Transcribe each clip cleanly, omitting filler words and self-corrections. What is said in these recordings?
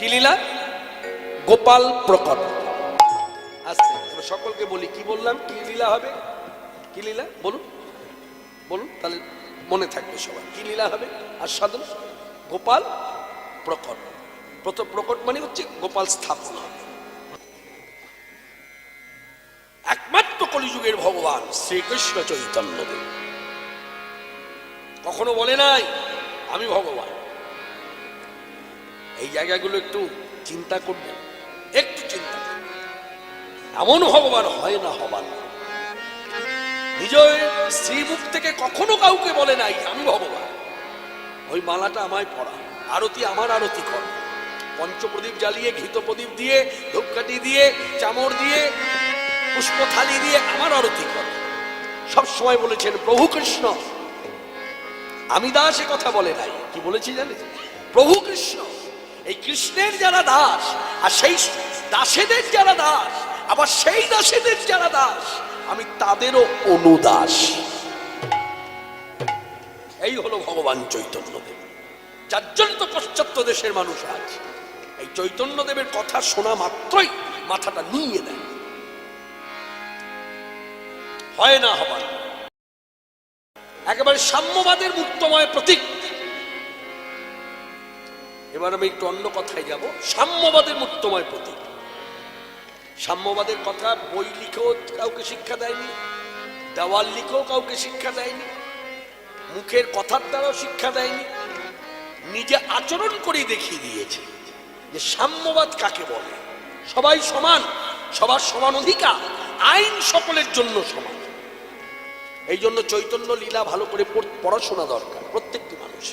কি লীলা? গোপাল প্রকট। আস্তে সকলকে বলি, কি বললাম? কি লীলা হবে? কি লীলা বলুন, বলুন, তাহলে মনে থাকবে সবার। কি লীলা হবে? আস্বাদন। গোপাল প্রকট। প্রথম প্রকট মানে হচ্ছে গোপাল স্থাপনা। একমাত্র কলিযুগের ভগবান শ্রীকৃষ্ণ চৈতন্যদেব কখনো বলে নাই আমি ভগবান। এই জায়গাগুলো একটু চিন্তা করবেন, একটু চিন্তা করবেন। এমন ভগবান হয় না হবার। নিজের শ্রীমুখ থেকে কখনো কাউকে বলে নাই আমি ভগবান। ওই মালাটা আমায় পরা, আরতি আমার আরতি কর, পঞ্চপ্রদীপ জ্বালিয়ে, ঘৃত প্রদীপ দিয়ে, ধূপকাঠি দিয়ে, চামড় দিয়ে, পুষ্পথালি দিয়ে আমার আরতি কর। সব সময় বলেছেন প্রভু কৃষ্ণ। আমি দাস এ কথা বলে নাই, কি বলেছি জানেন? প্রভু কৃষ্ণ। এই কৃষ্ণের যারা দাস, আর সেই দাসেদের যারা দাস, আবার সেই দাসেদের যারা দাস, আমি তাদেরও অনুদাস। এই হলো ভগবান চৈতন্যদেব, যার জন্য তো পাশ্চাত্য দেশের মানুষ আজ এই চৈতন্যদেবের কথা শোনা মাত্রই মাথাটা নিয়ে দেয়। হয় না হবার। একেবারে সাম্যবাদের মুক্তময় প্রতীক। এবার আমি একটু অন্য কথায় যাব। সাম্যবাদের মুক্তময় প্রতীক। সাম্যবাদের কথা বই লিখেও কাউকে শিক্ষা দেয়নি, দেওয়াল লিখেও কাউকে শিক্ষা দেয়নি, মুখের কথার দ্বারাও শিক্ষা দেয়নি, নিজে আচরণ করেই দেখিয়ে দিয়েছে যে সাম্যবাদ কাকে বলে। সবাই সমান, সবার সমান অধিকার, আইন সকলের জন্য সমান। এই জন্য চৈতন্য লীলা ভালো করে পড়াশোনা দরকার প্রত্যেকটি মানুষ।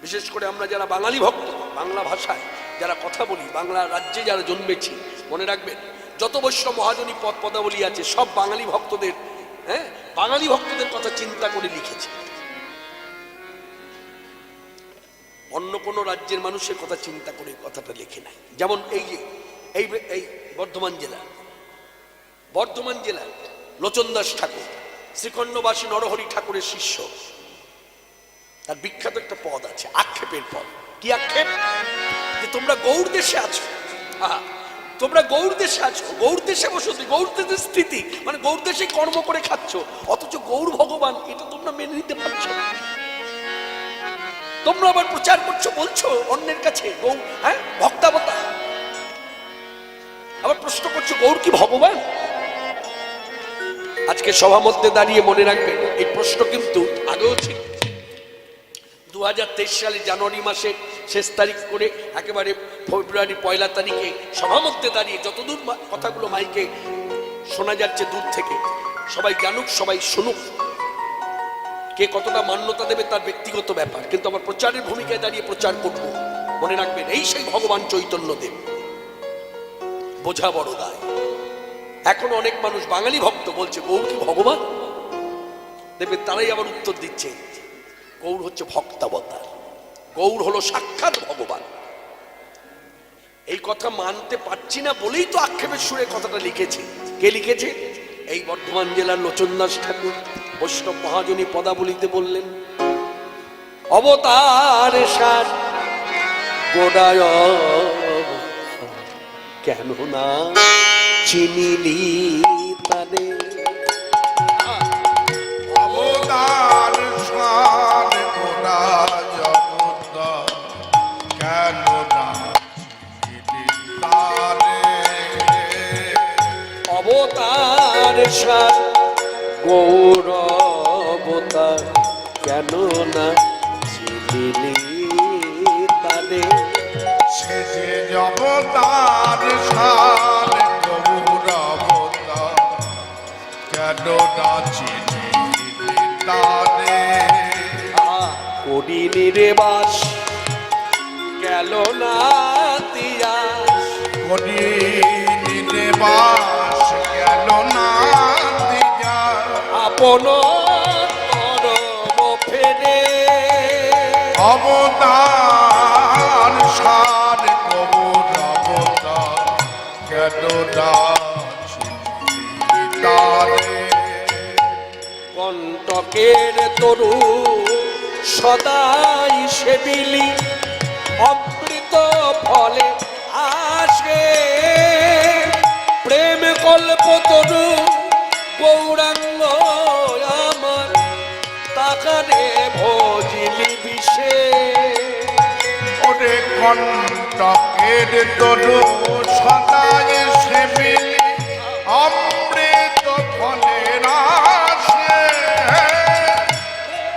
বিশেষ করে আমরা যারা বাঙালি ভক্ত, বাংলা ভাষায় যারা কথা বলি, বাংলা রাজ্যে যারা জন্মেছি, মনে রাখবেন যত বৈষ্ণব মহাজনী পদ পদাবলী আছে সব বাঙালি ভক্তদের, বাঙালি ভক্তদের কথা চিন্তা করে লিখেছে। অন্য কোনো রাজ্যের মানুষের কথা চিন্তা করে কথাটা লেখে নাই। যেমন এই যে এই বর্ধমান জেলা লোচনদাস ঠাকুর শ্রীখণ্ডবাসী নরহরি ঠাকুরের শিষ্য। তার বিখ্যাত একটা পদ আছে, আক্ষেপের পদ। কি আক্ষেপ? যে তোমরা গৌড় দেশে আছো, তোমরা গৌড় দেশে আছো, গৌড় দেশে বসতি, গৌড় দেশের স্থিতি, মানে গৌড় দেশে কর্ম করে খাচ্ছ, অথচ গৌড় ভগবান এটা তোমরা মেনে নিতে পারছো না। তোমরা আবার প্রচার করছো, বলছো অন্যের কাছে গৌড় ভক্তাবতা, আবার প্রশ্ন করছো গৌড় কি ভগবান? আজকে সভা মধ্যে দাঁড়িয়ে মনে রাখবেন এই প্রশ্ন কিন্তু আগেও ছিল। 2023 সালে জানুয়ারি মাসে শেষ তারিখ করে একেবারে ফেব্রুয়ারি 1 তারিখে সভা মধ্যে দাঁড়িয়ে যতদূর কথাগুলো মাইকে শোনা যাচ্ছে দূর থেকে, সবাই জানুক, সবাই শুনুক। কে কতটা মান্যতা দেবে তার ব্যক্তিগত ব্যাপার, কিন্তু আমার প্রচারের ভূমিকায় দাঁড়িয়ে প্রচার করব। মনে রাখবেন এই সেই ভগবান চৈতন্যদেব। বোঝা বড় দায়। এখন অনেক মানুষ বাঙালি ভক্ত বলছে গৌর কি ভগবান? দেখবেন তারাই আবার উত্তর দিচ্ছে গৌর হচ্ছে ভক্তাবতার, গৌর হলো সাক্ষাৎ ভগবান। এই কথা মানতে পারছি না বলেই তো আক্ষেপের সুরে কথাটা লিখেছে। কে লিখেছে? এই বর্ধমান জেলার লোচনদাস ঠাকুর বৈষ্ণব মহাজনী পদাবলীতে বললেন, অবতার সার গোড়ায় কেন না চিনিলি তারে। অবতার সার গোড়ায় কেন না চিনিলি তারে। অবতার সার গৌর অবতার কেন না চিনিলি তারে। সে যে অবতার সার গৌর অবতার কেন না চিনিলি তারে। করিনি রে বাস গেল না তিয়াস। করিনি রে বাস গেল না তিয়াস। আপন তরব ফেরে অবতার সার গৌর অবতার কেন না চিনিলি তারে। কণ্টকের তরু সদাই সেবিলি অমৃত ফল জলে আসে প্রেম কল্প তরু গৌরাঙ্গ আমার তাকারে ভজিলি বিষে ওরে কণ্টকের তরু সদায় সেবিলি অমৃত ফলের আসে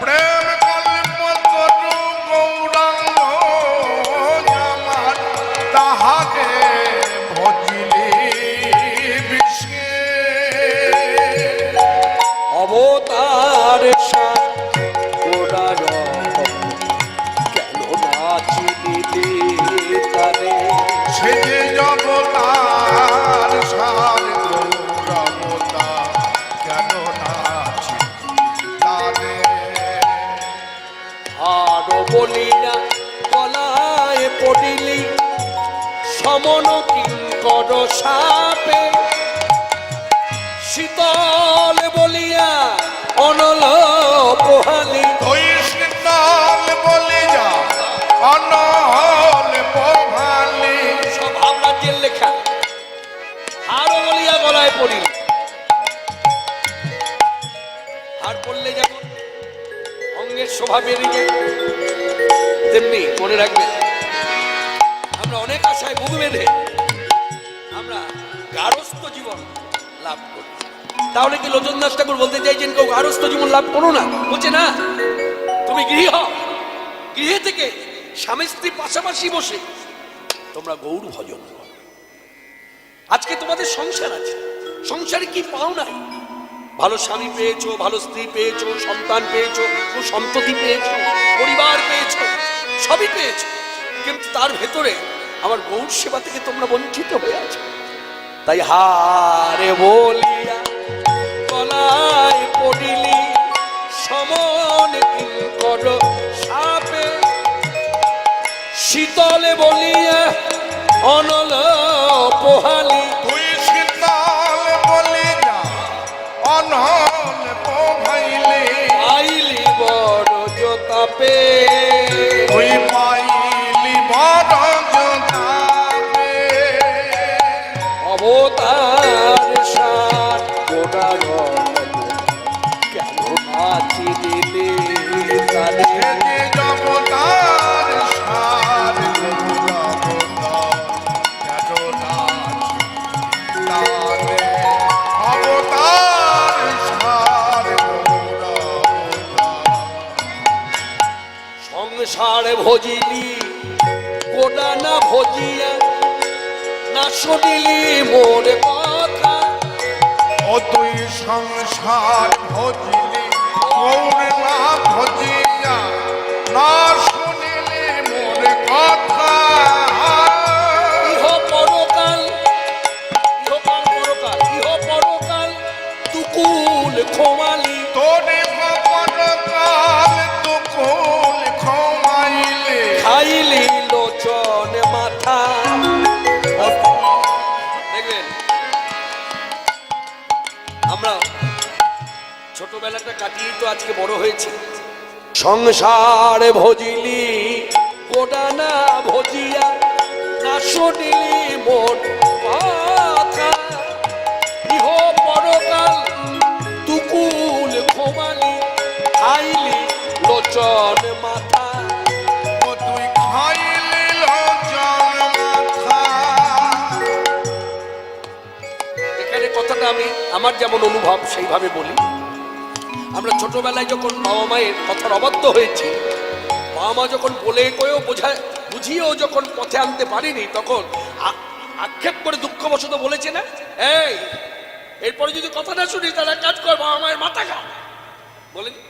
প্রেম কল্প তরু গৌরাঙ্গ আমার তাহাকে ভজিলি বিষে অবতার সারা কেন নাচিলি তারে সে যে জগতার সার গৌরবতা কেন নাচি তারে আরো বলি না গলায় পড়িলি সমন কিঙ্কর সাপে শীতল বলিয়া অনল পোহালি ওই শীতল বলি যা অনল পোহালি সব ভাবরাজ্যের লেখা আরো বলিয়া গলায় পড়িলি আর পড়লে যেমন অঙ্গের শোভা বেড়ে যায় তেমনি মনে রাখবেন আমরা অনেক আশায় বুক বেঁধে আমরা গারস্থ জীবন লাভ করি তাহলে কি লোচন দাস ঠাকুর বলতে চাইছেন কেউ গারস্থ জীবন লাভ করো না বলছে না তুমি গৃহ গৃহে থেকে স্বামী স্ত্রী পাশাপাশি বসে তোমরা গৌর ভজন করো আজকে তোমাদের সংসার আছে সংসারে কি পাও নাই ভালো স্বামী পেয়েছো ভালো স্ত্রী পেয়েছো সন্তান পেয়েছো সন্ততি পেয়েছো পরিবার পেয়েছো সবই পেয়েছো কিন্তু তার ভেতরে আমার গৌর সেবা থেকে তোমরা বঞ্চিত হয়ে আছো তাই হারে বলিয়া গলায় পড়িলি সমন কিঙ্কর সাপে শীতলে বলিয়া অনল পোহালি তুই শীতল বলি যা অনল পোহাইলি আইলি বড় জোতাপে তুই পাইলি বড় জোতাপে অবতার সার গোড়ার কেন নাচি দিলে তারে সে যে জগতার সার গৌরবতা কেন নাচি তারে অবতার সার গৌরবতা সংসার ভজিলি গোটা না ভজিয়া না শুনিলি মোর কথা ও তুই সংসার ভজিলি গৌর না ভজিয়া না শুনিলি মোর কথা ইহ পরকাল ইহকাল পরকাল ইহ পরকাল তুকুল খোমালি তোরে পরকাল তুকুল খমাইলে খাইলি লোচন মাথা দেখবেন আমরা ছোটবেলাটা কাটিয়ে তো আজকে বড় হয়েছে সংসার ভজিলি গোটা না ভজিয়া না শুনিলি মোর কথা ইহ পরকাল তুকুল খোমালি খাইলি লোচন মাথা ও তুই খাইলি লোচন মাথা এখানে কথাটা আমি আমার যেমন অনুভব সেইভাবে বলি আমরা ছোটবেলায় যখন বাবা মায়ের কথার অবাধ্য হয়েছি বাবা মা যখন বলে কয়েও বুঝিয়েও যখন পথে আনতে পারিনি তখন আক্ষেপ করে দুঃখবশত বলেছে না এই এরপরে যদি কথা না শুনি তাহলে কাজ কর বাবা মায়ের মাথা খা বলেনি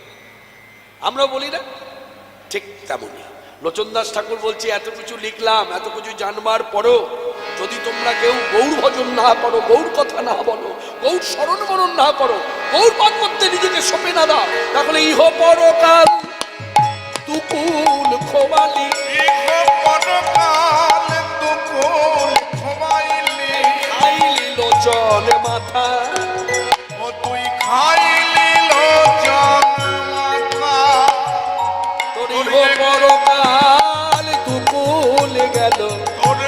আমরা বলি না ঠিক তেমনই লোচন দাস ঠাকুর বলছে এত কিছু লিখলাম এত কিছু জানবার পরও যদি তোমরা কেউ গৌর ভজন না করো গৌর কথা না বলো গৌর স্মরণ মরণ না করো গৌর পাঠ করতে নিজেকে সঁপে না দাও তাহলে ইহ পরকাল তুকুল খোমালি ইহ পরকাল তুকুল খমাইলি খাইলি লোচন মাথা ও তুই খাইলি লোচন মাথা তোর ইহ পরকাল তুকুল গেল তোর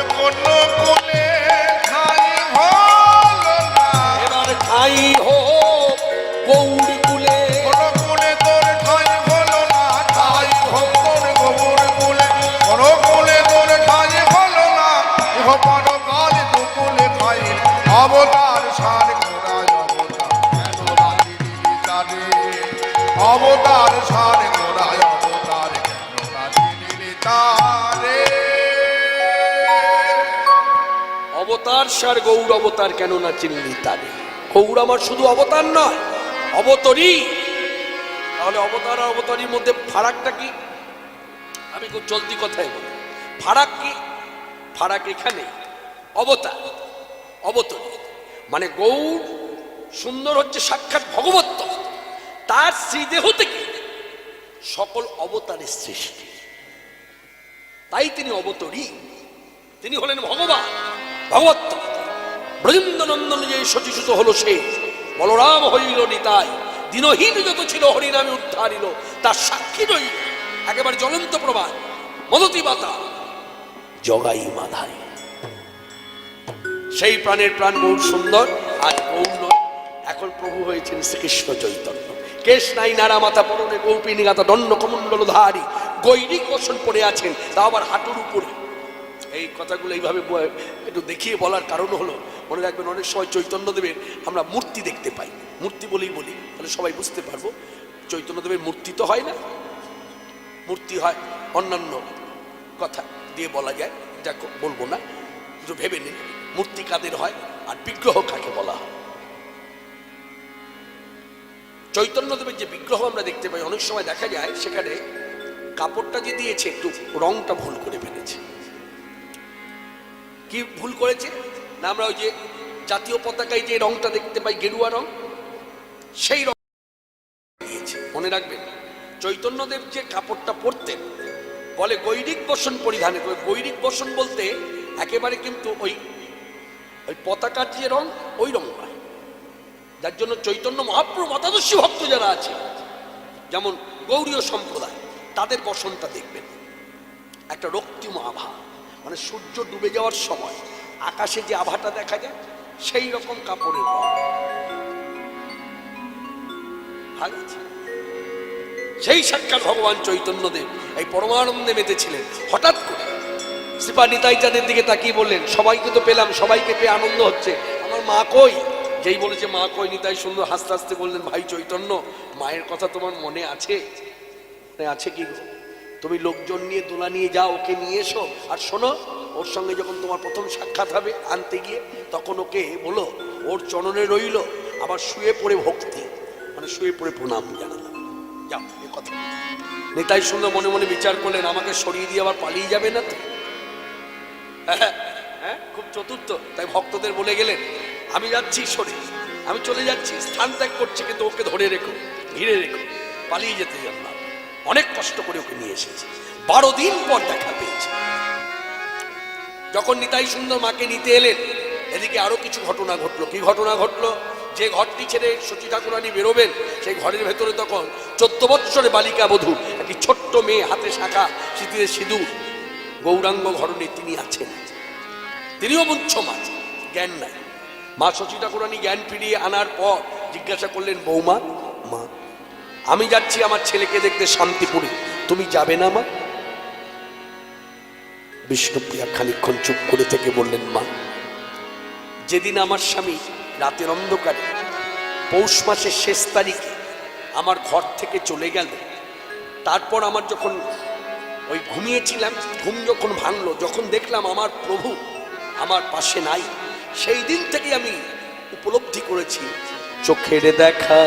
অবতার সার ঘোড়ায় অবতার কেন রাজি দিলি তারে অবতার সার ঘোড়ায় অবতার কেন রাজি দিলি তারে অবতার সার গৌর অবতার কেন না চিনলি তারে। গৌর আমার শুধু অবতার নয়, অবতরী। তাহলে অবতার আর অবতারীর মধ্যে ফারাকটা কি? আমি খুব চলতি কথাই বলি, ফারাক কি? ফারাক এখানে, অবতার অবতরী মানে গৌর সুন্দর হচ্ছে সাক্ষাৎ ভগবত্ব, তার শ্রীদেহ থেকে সকল অবতারের সৃষ্টি, তাই তিনি অবতরী। তিনি হলেন ভগবান, ভগবত্ত। ব্রজেন্দ্রনন্দন যে শচীসূত হলো সে, বলরাম হইল নিতাই, দিনহীন যত ছিল হরিনামে উদ্ধারিল, তার সাক্ষী রইল একেবারে জ্বলন্ত প্রমাণ মদতি মাতা জগাই মাধাই। সেই প্রাণের প্রাণ গৌর সুন্দর, আর গৌর এখন প্রভু হয়েছেন শ্রীকৃষ্ণ চৈতন্য। কেশ নাই নারা মাথা পরনে গৌপিনী গাতা দণ্ড কমণ্ডল ধারী, গৈরিক বসন পড়ে আছেন, তা আবার হাঁটুর উপরে। এই কথাগুলো এইভাবে একটু দেখিয়ে বলার কারণ হলো, মনে রাখবেন অনেক সময় চৈতন্যদেবের আমরা মূর্তি দেখতে পাই, মূর্তি বলেই বলি, তাহলে সবাই বুঝতে পারবো। চৈতন্যদেবের মূর্তি তো হয় না, মূর্তি হয় অন্যান্য কথা দিয়ে বলা যায়, যা বলবো না, একটু ভেবে নিন মূর্তি কাদের হয় আর বিগ্রহ কাকে বলা হয়। চৈতন্যদেবের যে বিগ্রহ আমরা দেখতে পাই, অনেক সময় দেখা যায় সেখানে কাপড়টা যে দিয়েছে একটু রংটা ভুল করে ফেলেছে। কি ভুল করেছে না, আমরা ওই যে জাতীয় পতাকায় যে রংটা দেখতে পাই গেরুয়া রং, সেই রং দিয়েছে। মনে রাখবেন চৈতন্যদেব যে কাপড়টা পরতেন বলে গৈরিক বসন পরিধানে করে। গৈরিক বসন বলতে একেবারে কিন্তু ওই ওই পতাকার যে রং ওই রং নয়, যার জন্য চৈতন্য মহাপ্রভু মতাদর্শী ভক্ত যারা আছে, যেমন গৌড়ীয় সম্প্রদায়, তাদের বসনটা দেখবেন একটা রক্তিম আভা, মানে সূর্য ডুবে যাওয়ার সময় আকাশে যে আভাটা দেখা যায় সেই রকম কাপড়ের রং। সেই সাক্ষাৎ ভগবান চৈতন্যদেব এই পরমানন্দে মেতেছিলেন। হঠাৎ করে শ্রীপা নিতাই চাঁদের দিকে তাকিয়ে বললেন, সবাইকে তো পেলাম, সবাইকে পেয়ে আনন্দ হচ্ছে, আমার মা কই? যেই বলেছে মা কই, নিতাই সুন্দর হাসতে হাসতে বললেন, ভাই চৈতন্য, মায়ের কথা তোমার মনে আছে? আছে কি গো? তুমি লোকজন নিয়ে দোলা নিয়ে যাও, ওকে নিয়ে এসো, আর শোনো ওর সঙ্গে যখন তোমার প্রথম সাক্ষাৎ হবে আনতে গিয়ে, তখন ওকে বলো ওর চরণে রইল, আবার শুয়ে পড়ে ভক্তি, মানে শুয়ে পড়ে প্রণাম জানালাম, যাও এ কথা। নিতাই সুন্দর মনে মনে বিচার করলেন, আমাকে সরিয়ে দিয়ে আবার পালিয়ে যাবে না তো? হ্যাঁ, খুব চতুর্থ। তাই ভক্তদের বলে গেলেন, আমি যাচ্ছি সরে, আমি চলে যাচ্ছি, স্থান ত্যাগ করছি, কিন্তু ওকে ধরে রেখো, ঘিরে রেখো, পালিয়ে যেতে যান না। অনেক কষ্ট করে ওকে নিয়ে এসেছে, 12 দিন পর দেখা পেয়েছে। যখন নিতাই সুন্দর মাকে নিতে এলেন, এদিকে আরো কিছু ঘটনা ঘটলো। কি ঘটনা ঘটলো? যে ঘরটি ছেড়ে সচী ঠাকুরানী বেরোবেন, সেই ঘরের ভেতরে তখন 14 বৎসরে বালিকা বধূ একটি ছোট্ট মেয়ে, হাতে শাখা, শীতে সিঁদুর, গৌরাঙ্গ ঘরণে তিনি আছেন। তিনিও মুচ্ছমান, জ্ঞান নাই। মা সচী ঠাকুরানী জ্ঞান ফিরিয়ে আনার পর জিজ্ঞাসা করলেন, বৌমা, মা আমি যাচ্ছি আমার ছেলেকে দেখতে শান্তিপুরে, তুমি যাবে না মা? বিষ্ণুপ্রিয়া খানিকক্ষণ চুপ করে থেকে বললেন, মা যেদিন আমার স্বামী রাতের অন্ধকারে পৌষ মাসের শেষ তারিখে আমার ঘর থেকে চলে গেল, তারপর আমার যখন ওই ঘুমিয়েছিলাম, ঘুম যখন ভাঙলো, যখন দেখলাম আমার প্রভু আমার পাশে নাই, সেই দিন থেকে আমি উপলব্ধি করেছি চোখের দেখা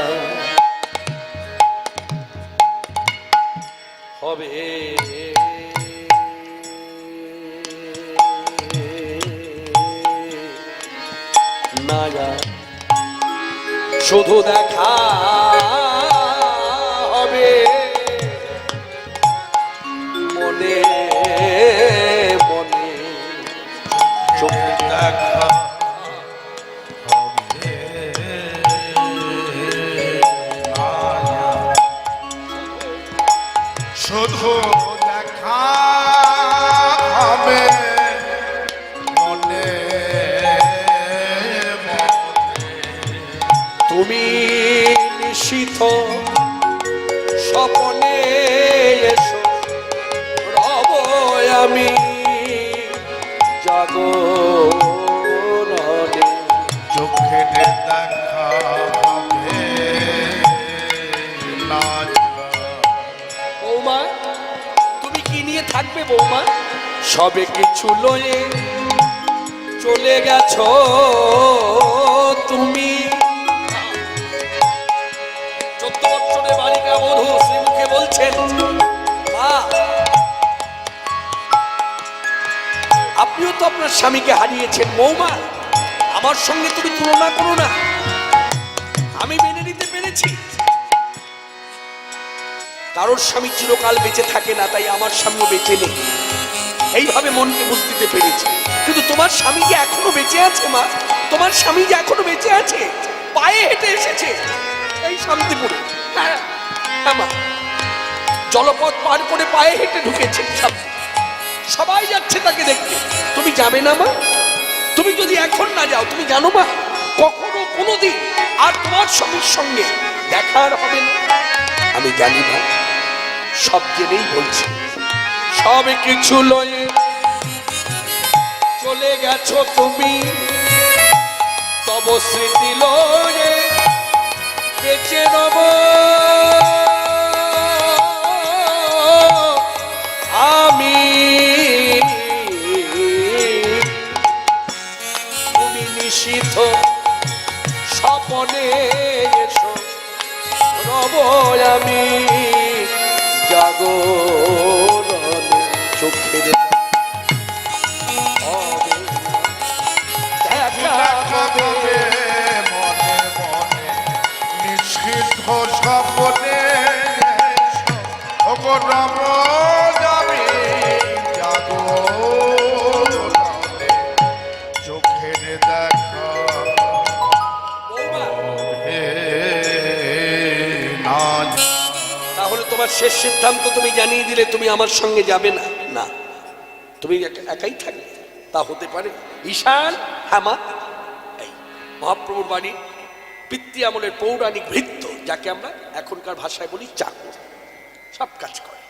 হবে না, শুধু দেখা হবে মনে মনে, চোখে দেখা হবে শুধু দেখা হবে মনে মনে। তুমি নিশীথ স্বপনে এসো, রব আমি জাগরণে, সবে কিছু লয়ে চলে গেছো তুমি। 14 বছরের বালিকা বধূ শ্রীমুখে বলছেন, মা আপনিও তো আপনার স্বামীকে হারিয়েছেন, বৌমা আমার সঙ্গে তুমি তুলনা করো না। আমি মেনে নিতে পেরেছি কারোর স্বামী চিরকাল বেঁচে থাকে না, তাই আমার স্বামীও বেঁচে নেই, এইভাবে মনকে বুঝ দিতে পেরেছি। কিন্তু তোমার স্বামী যে এখনো বেঁচে আছে মা, তোমার স্বামী যে এখনো বেঁচে আছে, পায়ে হেঁটে এসেছে এই শান্তিপুরে। হ্যাঁ মা, জলপথ পার করে পায়ে হেঁটে ঢুকেছে, সবাই যাচ্ছে তাকে দেখতে। তুমি যাবে না মা? তুমি যদি এখন না যাও, তুমি জানো মা কখনো কোনোদিন আর তোমার স্বামীর সঙ্গে দেখার হবে না। আমি জানি না, সব জেনেই বলছি। সব কিছু লয়ে চলে গেছো তুমি, তব স্মৃতি লয়ে বেঁচে রব আমি। তুমি নিশীথ স্বপনে এসো রব আমি, জাগরণে চোখের দেখা হবে মনে মনে নিষ্কৃত স্বপনে রব যাবে জাগরণে চোখের দেখা না। তাহলে তোমার শেষ সিদ্ধান্ত তুমি জানিয়ে দিলে তুমি আমার সঙ্গে যাবে না? না, তুমি একাই থাকবে, তা হতে পারে? ঈশান, হ্যাঁ মা, এই মহাপ্রভুর বাণী পিতৃ আমলের পৌরাণিক ভৃত্য, যাকে আমরা এখনকার ভাষায় বলি চাকর, সব কাজ করে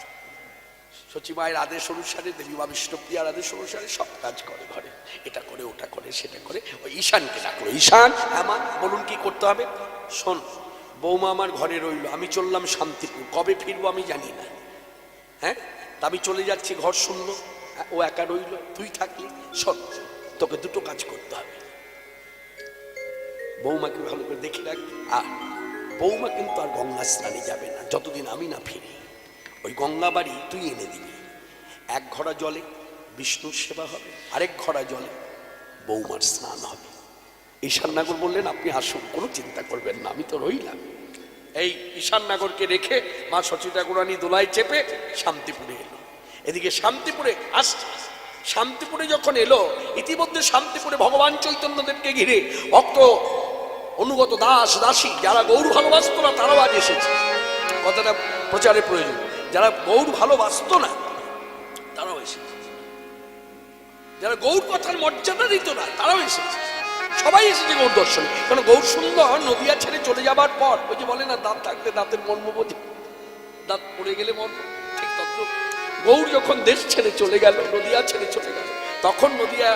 সচিবায়ের আদেশ অনুসারে, দেবী বা বিষ্ণুপ্রিয়ার আদেশ অনুসারে সব কাজ করে, ঘরে এটা করে ওটা করে সেটা করে। ওই ঈশানকে ডাকলো, ঈশান হ্যাঁ মা বলুন কি করতে হবে? শোন, বৌমা আমার ঘরে রইল, আমি চললাম শান্তিপুর, কবে ফিরবো আমি জানি না। হ্যাঁ, তা আমি চলে যাচ্ছি, ঘর শূন্য, ও একা রইল, তুই থাকলি। শোন, তোকে দুটো কাজ করতে হবে, বৌমাকে ভালো করে দেখে রাখ। আর বৌমা কিন্তু আর গঙ্গা স্নানে যাবে না যতদিন আমি না ফিরি। ওই গঙ্গা বাড়ি তুই এনে দিবি, এক ঘড়া জলে বিষ্ণুর সেবা হবে, আরেক ঘড়া জলে বৌমার স্নান হবে। ঈশাননাগর বললেন, আপনি আসুন, কোনো চিন্তা করবেন না, আমি তো রইলাম। এই ঈশাননাগরকে রেখে মা সচিতাকুরানী দোলায় চেপে শান্তিপুরে এলো। এদিকে শান্তিপুরে আসছে, শান্তিপুরে যখন এলো, ইতিমধ্যে শান্তিপুরে ভগবান চৈতন্যদেবকে ঘিরে ভক্ত অনুগত দাস দাসী যারা গৌর ভালোবাসত না তারাও আজ এসেছে। কথাটা প্রচারের প্রয়োজন, যারা গৌর ভালোবাসত না তারাও এসেছে, যারা গৌর কথার মর্যাদা দিত না তারাও এসেছে, সবাই এসেছে গৌর দর্শনে। কারণ গৌর সুন্দর নদিয়া ছেড়ে চলে যাবার পর, ওই যে বলে না দাঁত থাকতে দাঁতের মর্ম বোঝে, দাঁত পড়ে গেলে মর্ম, ঠিক তদ্রুপ গৌর যখন দেশ ছেড়ে চলে গেল, নদিয়া ছেড়ে চলে গেল, তখন নদিয়া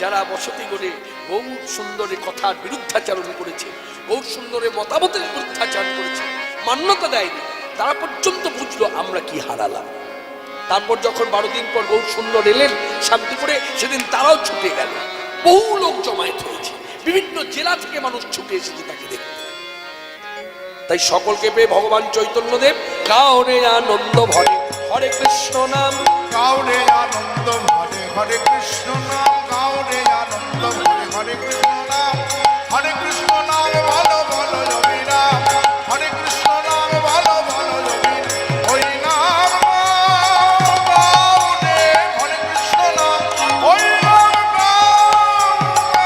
যারা বসতি করে গৌর সুন্দরের কথার বিরুদ্ধাচারণ করেছে, গৌর সুন্দরের মতামতের বিরুদ্ধাচারণ করেছে, মান্যতা দেয়নি, তারা পর্যন্ত বুঝলো আমরা কি হারালাম। তারপর যখন 12 দিন পর গৌর সুন্দর এলেন শান্তিপুরে, সেদিন তারাও ছুটে গেল, বহু লোক জমায়েত হয়েছে, বিভিন্ন জেলা থেকে মানুষ ছুটে এসেছে তাকে দেখতে। তাই সকলকে পেয়ে ভগবান চৈতন্যদেব গাওরে আনন্দ ভরে হরে কৃষ্ণ নাম, গাওরে আনন্দ ভরে হরে কৃষ্ণ নাম, গাওরে আনন্দ ভরে হরে কৃষ্ণ নাম, হরে কৃষ্ণ নাম ভালো ভালো রবি নাম, হরে কৃষ্ণ নাম ভালো ভালো রবি ওই নাম গাওরে হরে কৃষ্ণ নাম, ওই নাম গাওরে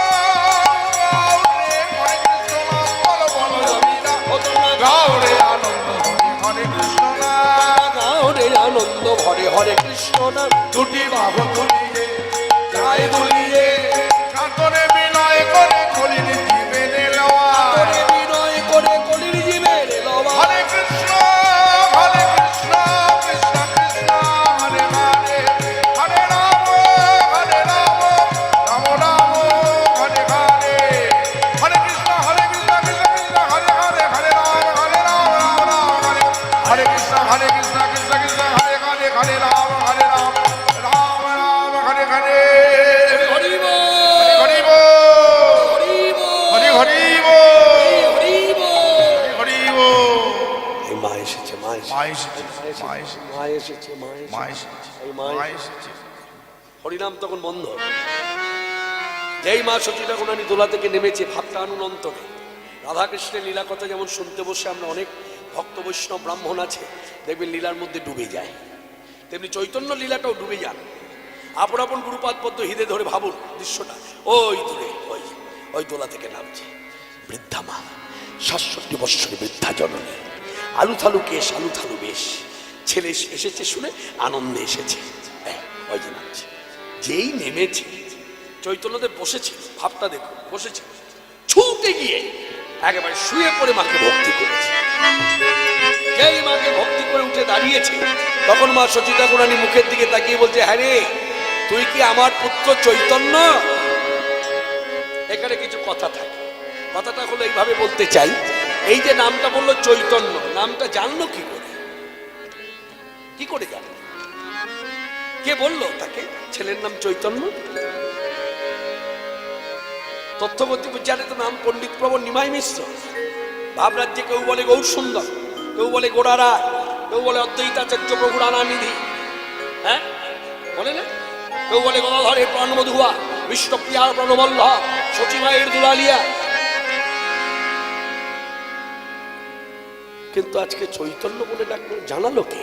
হরে কৃষ্ণ নাম ভালো ভালো রবি নাম, গাওরে আনন্দ ভরে হরে কৃষ্ণ নাম, গাওরে আনন্দ ভরে হরে কৃষ্ণ নাম, দুটি বাহু তুলিয়ে গায়ে বলিয়ে কাতরে বিনয় করে কলির জীবে নেওয়া, করে বিনয় করে কলির জীবের লওয়া। হরে কৃষ্ণ কৃষ্ণ কৃষ্ণ হরে হরে, হরে রাম রাম রাম হরে হরে, হরে কৃষ্ণ কৃষ্ণ কৃষ্ণ হরে হরে, হরে রাম রাম রাম হরে, হরে কৃষ্ণ কৃষ্ণ কৃষ্ণ হরে হরে, হরে রাম রাম রাম এসেছে, মা এসেছে, মা এসেছে, মা মা এসেছে, এসেছে, এই মা মা এসেছে। এসেছে। হরিনাম তখন বন্ধ। যেই মা সচিতা কোনানি দোলা থেকে নেমেছে, ভাবটা আনুন অন্তরে। রাধাকৃষ্ণের লীলা কথা যেমন শুনতে বসে আমরা অনেক ভক্ত বৈষ্ণব ব্রাহ্মণ আছে, দেখবেন লীলার মধ্যে ডুবে যায়, তেমনি চৈতন্য লীলাটাও ডুবে যান। আপন আপন গুরুপাদ পদ্ম হৃদে ধরে ভাবুন দৃশ্যটা। ওই দূরে ওই দোলা থেকে নামছে বৃদ্ধা মা, ৬৭ বৎসরের বৃদ্ধা জননী, আলু থালু কেশ, আলু থালু বেশ, ছেলে এসেছে শুনে আনন্দে এসেছে। ওই যে নামছে। যেই নেমেছে, চৈতন্যদেব বসেছে, ভাবটা দেখুন, বসেছে, ছুটে গিয়ে একেবারে শুয়ে পড়ে মাকে ভক্তি করেছে। যেই মাকে ভক্তি করে উঠে দাঁড়িয়েছে, তখন মা সচিতা কোনানি মুখের দিকে তাকিয়ে বলছে, হ্যাঁ রে, তুই কি আমার পুত্র চৈতন্য? এখানে কিছু কথা থাকে। কথাটা হলো এইভাবে বলতে চাই, এই যে নামটা বললো চৈতন্য, নামটা জানলো কি করে? কি করে জানলো? কে বললো তাকে ছেলের নাম চৈতন্য? তথ্যগতি বিচারে তো নাম পণ্ডিত প্রবণ নিমাই মিশ্র। ভাবরাজ্যে কেউ বলে গৌর সুন্দর, কেউ বলে গোড়া রায়, কেউ বলে অদ্বৈতাচার্য প্রভু রানানিধি, হ্যাঁ বলে না? কেউ বলে গদাধরের প্রাণমধুয়া, বিষ্ণুপ্রিয়ার প্রাণবল্লভ, সচিমায়ের দুলালিয়া। কিন্তু আজকে চৈতন্য বলে ডাকলো, জানালো কে?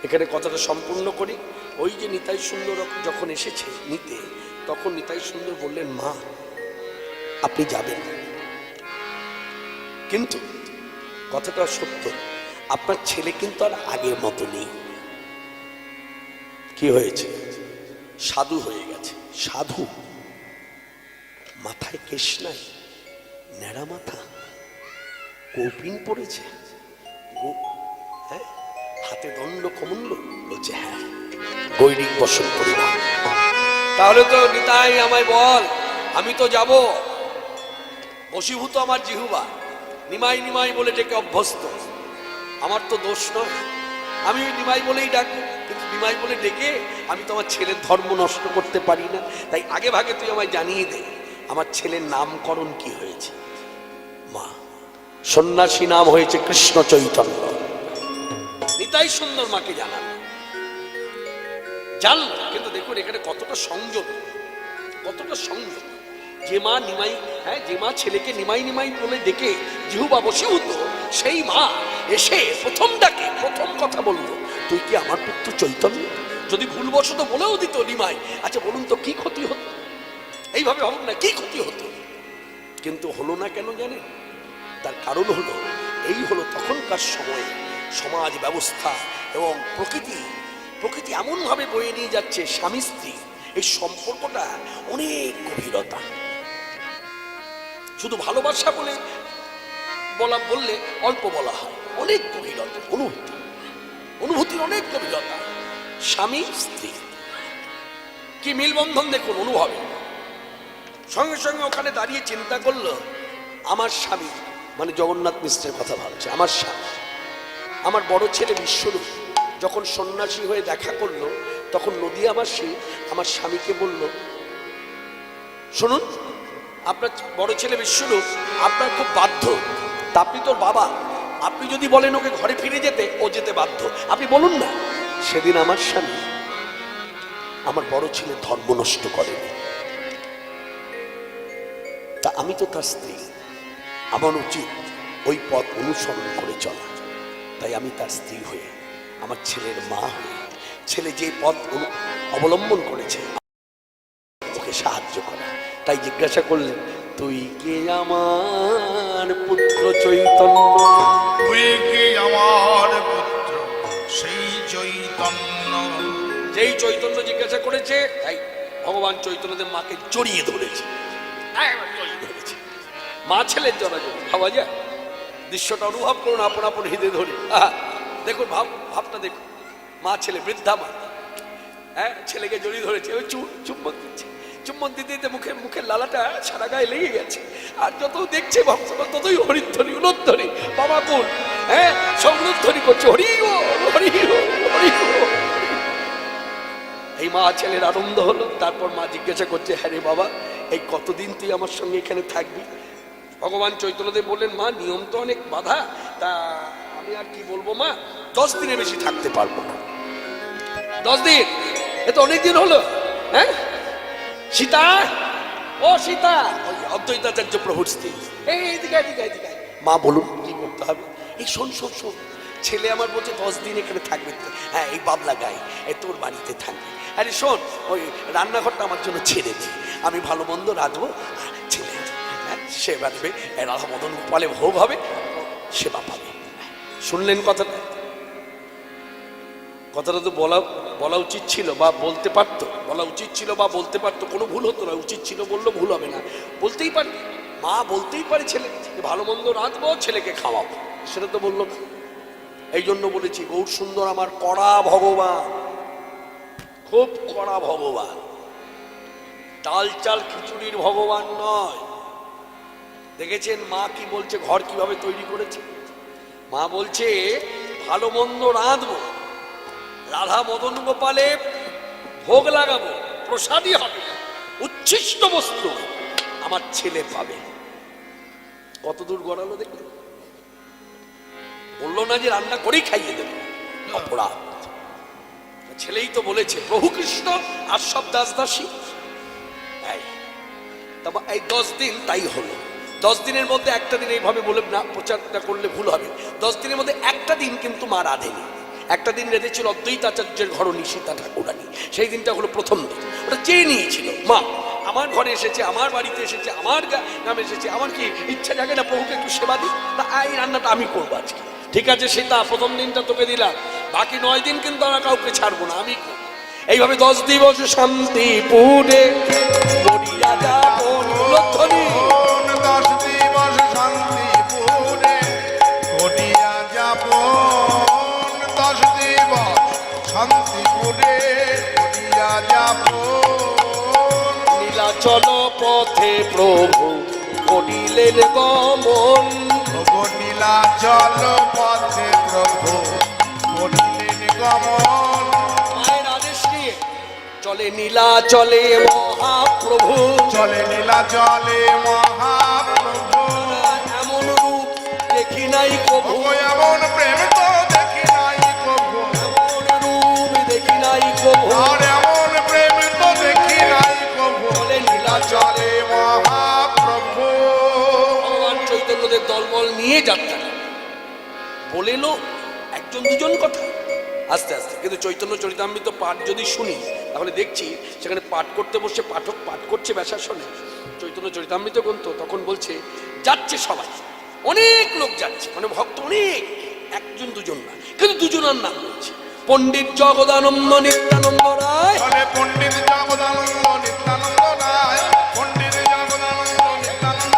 এখানে কথাটা সম্পূর্ণ করি। ওই যে নিতাই সুন্দর যখন এসেছে নিতে, তখন নিতাই সুন্দর বললেন, মা আপনি যাবেন, কিন্তু কথাটা সত্য, আপনার ছেলে কিন্তু আর আগের মতো নেই। কি হয়েছে? সাধু হয়ে গেছে। সাধু, মাথায় কেশ নাই, ন্যাড়া মাথা, কৌপিন পড়েছে, হ্যাঁ, হাতে দণ্ড কমণ্ড, বলছে হ্যাঁ গৈরিক বসন পরিবার। তাহলে তো নিতাই আমায় বল, আমি তো যাব। বশীভূত আমার জিহুবা, নিমাই নিমাই বলে ডেকে অভ্যস্ত। আমার তো দোষ নয়, আমি ওই নিমাই বলেই ডাকবো, কিন্তু নিমাই বলে ডেকে আমি তো আমার ছেলের ধর্ম নষ্ট করতে পারি না। তাই আগে ভাগে তুই আমায় জানিয়ে দে, আমার ছেলের নামকরণ কি হয়েছে। মা, সন্ন্যাসী নাম হয়েছে কৃষ্ণ চৈতন্য। নিতাই সুন্দর মাকে জানান, জানল। কিন্তু দেখুন এখানে কতটা সংযম, কতটা সংযম। যে মা নিমাই, হ্যাঁ, যে মা ছেলেকে নিমাই নিমাই বলে ডেকে জিহুবা বশীভূত, সেই মা এসে প্রথম ডাকে প্রথম কথা বললো, তুই কি আমার পুত্র চৈতন্য? যদি ভুলবশত বলেও দিত নিমাই, আচ্ছা বলুন তো কি ক্ষতি হতো? এইভাবে ভাবুন না, কি ক্ষতি হতো? কিন্তু হলো না কেন জানেন? তার কারণ হলো, এই হলো তখনকার সময়ে সমাজ ব্যবস্থা এবং প্রকৃতি এমনভাবে বয়ে নিয়ে যাচ্ছে, স্বামী স্ত্রী এই সম্পর্কটা অনেক গভীরতা। শুধু ভালোবাসা বলে বললে অল্প বলা হয়, অনেক গভীরতা, অনুভূতির অনেক গভীরতা। স্বামী স্ত্রী কি মিলবন্ধন দেখুন, অনুভবে। সঙ্গে সঙ্গে ওখানে দাঁড়িয়ে চিন্তা করলো, আমার স্বামী মানে জগন্নাথ মিশ্রের কথা ভাবছে, আমার স্বামী, আমার বড় ছেলে বিশ্বরূপ যখন সন্ন্যাসী হয়ে দেখা করলো, তখন নদিয়াবাসী আমার স্বামীকে বলল, শুনুন আপনার বড় ছেলে বিশ্বরূপ আপনার খুব বাধ্য, তা আপনি তোর বাবা, আপনি যদি বলেন ওকে ঘরে ফিরে যেতে, ও যেতে বাধ্য, আপনি বলুন না। সেদিন আমার স্বামী আমার বড় ছেলে ধর্ম নষ্ট করেনি, তা আমি তো তার স্ত্রী, আমার উচিত ওই পথ অনুসরণ করে চলা। তাই আমি তার স্ত্রী হয়ে, আমার ছেলের মা হয়ে, ছেলে যে পথ অবলম্বন করেছে ওকে সাহায্য করা। তাই জিজ্ঞাসা করলেন, তুই কে আমার পুত্র চৈতন্য? তুই কি আমার পুত্র সেই চৈতন্য? যেই চৈতন্য জিজ্ঞাসা করেছে, তাই ভগবান চৈতন্যদেব মাকে জড়িয়ে ধরেছে, মা ছেলের জড়াজড়ি। ভাবা যায় দৃশ্যটা, অনুভব করুন আপন আপন হৃদয় ধরে। দেখুন ভাবটা দেখুন, মা ছেলে, বৃদ্ধা মা, হ্যাঁ, ছেলেকে জড়িয়ে ধরেছে, ওই চুম্বন দিচ্ছে, চুম্বন দিতে দিতে মুখের লালাটা সারা গায়ে লেগে গেছে। আর যত দেখছে ভক্তগণ ততই হরিধ্বনি, উলধ্বনি, বাবা কুল, হ্যাঁ, সব উলধ্বনি করছে, হরি ও হরি ও হরি ও। এই মা ছেলের আনন্দ হলো। তারপর মা জিজ্ঞাসা করছে, হ্যাঁ রে বাবা, এই কতদিন তুই আমার সঙ্গে এখানে থাকবি? ভগবান চৈতন্যদেব বললেন, মা নিয়ম তো অনেক বাধা, তা আমি আর কি বলবো মা, 10 দিনের বেশি থাকতে পারবো না। 10 দিন, এ তো অনেকদিন হলো। হ্যাঁ সীতা, ও সীতা, ওই অদ্বৈতাচার্য প্রভুর স্ত্রী, এইদিকে এদিকে এদিকে। মা বলুন কি করতে হবে? এই শোন শোন শোন, ছেলে আমার বলছে 10 দিন এখানে থাকবে। হ্যাঁ এই বাবলা গায়ে, এই তোর বাড়িতে থাকবে। আরে শোন, ওই রান্নাঘরটা আমার জন্য ছেড়ে দে, আমি ভালো মন্দ রাঁধবো, আর ছেলে সে বাড়বে, রাধা মদন গোপালে ভোগ হবে, সেবা পাবে। শুনলেন কথাটা? কথাটা তো বলা উচিত ছিল বা বলতে পারতো, বলা উচিত ছিল বা বলতে পারতো, কোনো ভুল হতো না। উচিত ছিল বললো, ভুল হবে না, বলতেই পারে। মা বলতেই পারে ছেলে ভালো মন্দ রাঁধবো, ছেলেকে খাওয়াবো, সেটা তো বললো না। এই জন্য বলেছি গৌর সুন্দর আমার কড়া ভগবান, খুব কড়া ভগবান, ডাল চাল খিচুড়ির ভগবান নয়। দেখেছেন মা কি বলছে, ঘর কিভাবে তৈরি করেছে? মা বলছে ভালো মন্দ রাঁধবো, রাধা মদন গোপালে ভোগ লাগাবো, প্রসাদী হবে, উচ্ছিষ্ট বস্তু আমার ছেলে পাবে। কত দূর গড়ালো দেখলেন? বললো না যে রান্না করেই খাইয়ে দেবে, অপরাধ। ছেলেই তো বলেছে প্রভু কৃষ্ণ আর সব দাস দাসী। এই 10 দিন তাই হলো। 10 দিনের মধ্যে একটা দিন, এইভাবে বলে না প্রচারটা করলে ভুল হবে, 10 দিনের মধ্যে একটা দিন কিন্তু মা রাধেনি। একটা দিন রেঁধেছিল অদ্বৈতাচার্যের ঘরণী সীতা ঠাকুরানী, সেই দিনটা হলো প্রথম দিন। ওটা চেয়ে নিয়েছিল মা, আমার ঘরে এসেছে, আমার বাড়িতে এসেছে, আমার গ্রামে এসেছে, আমার কি ইচ্ছা জাগে না প্রভুকে একটু সেবা দিই, তা এই রান্নাটা আমি করবো আজকে। ঠিক আছে সীতা, প্রথম দিনটা তোকে দিলাম, বাকি 9 দিন কিন্তু আমরা কাউকে ছাড়বো না, আমি করবো। এইভাবে 10 দিবস শান্তি পুরে 10 দিবস শান্তিপুরে ঘটিয়া যাপন, 10 দিবস শান্তিপুরে ঘটিয়া যাপন। নীলাচল পথে প্রভু করিলেন গমন, নীলাচল পথে প্রভু করিলেন গমন। মায়ের আদেশ নিয়ে চলে নীলাচলে মহাপ্রভু, চলে নীলাচলে মহাপ্রভু। এমন রূপ দেখি নাই কভু, এমন প্রেম তো দেখি নাই কভু, এমন রূপ দেখি নাই কভু, আর এমন প্রেম তো দেখি নাই কভু। চলে নীলাচলে মহাপ্রভু। ভগবান চৈতন্যদেব দলবল নিয়ে যাত্রা বলেন একজন দুজন কথা আস্তে আস্তে। কিন্তু চৈতন্য চরিতামৃত পাঠ যদি শুনি তাহলে দেখছি সেখানে পাঠ করতে বসে পাঠক পাঠ করছে ব্যাসাসনে চৈতন্য চরিতামৃত গ্রন্থ, তখন বলছে যাচ্ছে সবাই, অনেক লোক যাচ্ছে, মানে ভক্ত অনেক, একজন দুজন না, কিন্তু দুজনের নাম বলছে, পণ্ডিত জগদানন্দ নিত্যানন্দ রায়। পণ্ডিত জগদানন্দ নিত্যানন্দ রায়, পণ্ডিত জগদানন্দ নিত্যানন্দ,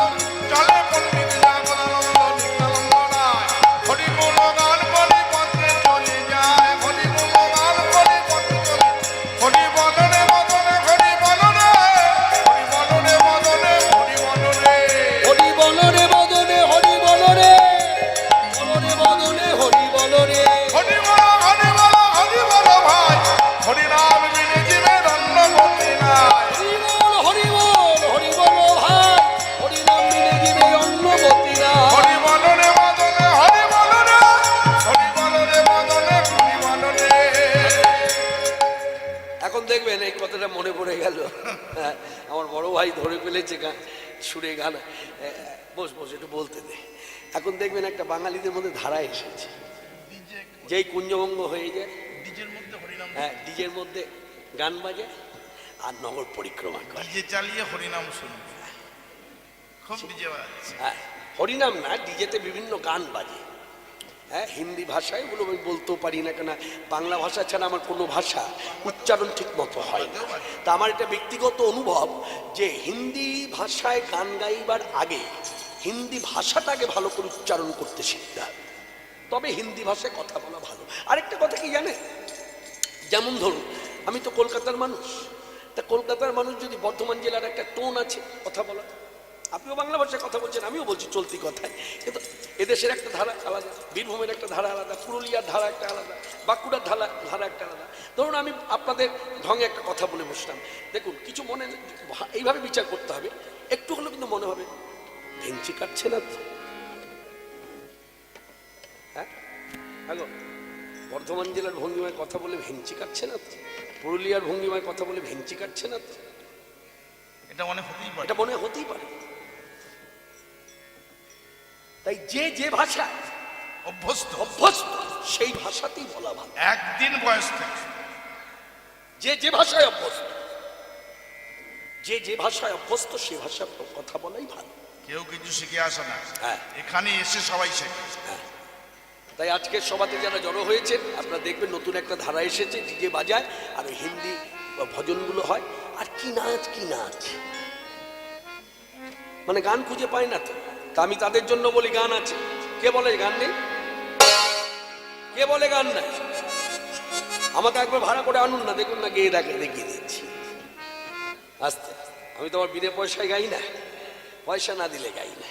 চলে পণ্ডিত জগদানন্দ নিত্যানন্দ রায়। হরি গুণ গান বলি পথে চলে যায়, হরি গুণ গান বলি পথে চলে, হরি বদনে বদনে হরি বদনে, হরি বদনে বদনে হরি বদনে, হরি বলরে বদনে হরি বলরে, বলরে বদনে হরি বলরে, হরি বল হরি বল হরি বল ভাই, হরি নাম বিনে জীবের অন্য গতি নাই। হরি বল হরি বল ভাই, হরি নাম বিনে জীবে অন্য গতি নাই। হরি বদনে বদনে হরি বদনে, হরি বদনে বদনে হরি বদনে। এখন দেখবেন এই কথাটা মনে পড়ে গেল, আমার বড় ভাই ধরে ফেলেছে গান, সুরে গান, বস বস একটু বলতে দে। এখন দেখবেন একটা বাঙালিদের মধ্যে ধারা এসেছে, যেই কুঞ্জভঙ্গ হয়ে যায়, হ্যাঁ ডিজের মধ্যে গান বাজে আর নগর পরিক্রমা করে, ডিজে চালিয়ে হরিনাম শুনি, খুব ডিজে বাজছে। হ্যাঁ হরিনাম না, ডিজেতে বিভিন্ন গান বাজে। হ্যাঁ হিন্দি ভাষায় ওগুলো আমি বলতেও পারি না, কেন বাংলা ভাষা ছাড়া আমার কোনো ভাষা উচ্চারণ ঠিক মতো হয় না। তা আমার এটা ব্যক্তিগত অনুভব যে হিন্দি ভাষায় গান গাইবার আগে হিন্দি ভাষাটাকে ভালো করে উচ্চারণ করতে শিখতে হবে, তবে হিন্দি ভাষায় কথা বলা ভালো। আরেকটা কথা কি জানে, যেমন ধরুন আমি তো কলকাতার মানুষ, তা কলকাতার মানুষ যদি বর্ধমান জেলার একটা টোন আছে কথা বলা, আপনিও বাংলা ভাষায় কথা বলছেন, আমিও বলছি চলতি কথায়, কিন্তু এদেশের একটা ধারা আলাদা, বীরভূমের একটা ধারা আলাদা, পুরুলিয়ার ধারা একটা আলাদা, বাঁকুড়ার ধারা একটা আলাদা। ধরুন আমি আপনাদের ঢঙে একটা কথা বলে বসলাম, দেখুন কিছু মনে এইভাবে বিচার করতে হবে, একটু হলেও কিন্তু মনে হবে ভেঙচি কাটছে না তো, হ্যাঁ হ্যালো বর্ধমান জেলার ভঙ্গিমায় কথা বলে ভেঞ্চি কাটছে না তো? পুরুলিয়ার ভঙ্গিমায় কথা বলে ভেঞ্চি কাটছে না তো? এটা মনে হতেই পারে। এটা মনে হতেই পারে। তাই যে যে ভাষায় অভ্যস্ত অভ্যস্ত সেই ভাষাতেই বলা ভালো। একদিন বয়স থেকে যে যে ভাষায় অভ্যস্ত, যে যে ভাষায় অভ্যস্ত সে ভাষা কথা বলাই ভালো। কেউ কিছু শিখে আসে না, হ্যাঁ। এখানে এসে সবাই শেখে। তাই আজকের সভাতে যারা জড়ো হয়েছে আপনারা দেখবেন নতুন একটা ধারা এসেছে, ডিজে বাজায় আর ওই হিন্দি ভজনগুলো হয়। আর কি নাচ কি নাচ, মানে গান খুঁজে পায় না তো। তা আমি তাদের জন্য বলি গান আছে। কে বলে গান নেই? কে বলে গান নাই? আমাকে একবার ভাড়া করে আনুন না, দেখুন না গেয়ে দেখে দেখিয়ে দিচ্ছি আস্তে। আমি তো আমার বিনা পয়সায় গাই না, পয়সা না দিলে গাই না।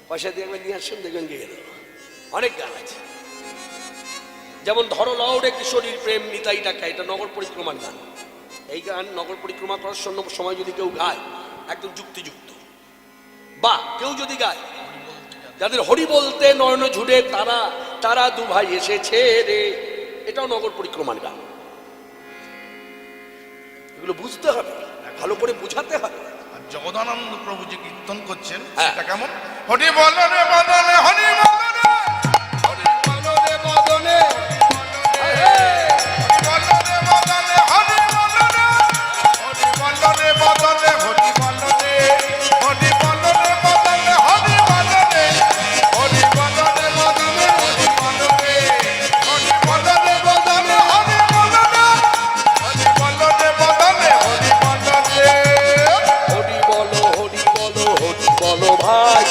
পয়সা দিয়ে একবার নিয়ে আসুন, দেখবেন গেয়ে দেবো। অনেক গান আছে, যেমন ধরো লাউডে কিশোরীর প্রেম নিতাই টাকা, এটা নগর পরিক্রমার গান। এই গান নগর পরিক্রমা করার সময় যদি কেউ গায় একদম যুক্তিযুক্ত, বা কেউ যদি গায় যাদের হরি বলতে নয়ন ঝুড়ে তারা তারা দু ভাই এসেছে রে, এটাও নগর পরিক্রমার গান। এগুলো বুঝতে হবে, ভালো করে বুঝাতে হবে। আর জগদানন্দ প্রভু যে কীর্তন করছেন হ্যাঁ। সেটা কেমন? হরি বল রে বদলে, হরি বল রে, হরি বল রে বদনে, হরি বল রে বদলে, হরি বল রে, হরি বল রে বদলে, হরি বল রে, হরি বল রে বদলে, হরি বল রে, হরি বল রে বদলে, হরি বল রে, হরি বল রে বদলে, হরি বল রে, হরি বল রে বদলে, হরি বল রে। হরি বলো হরি বলো হরি বলো ভাই,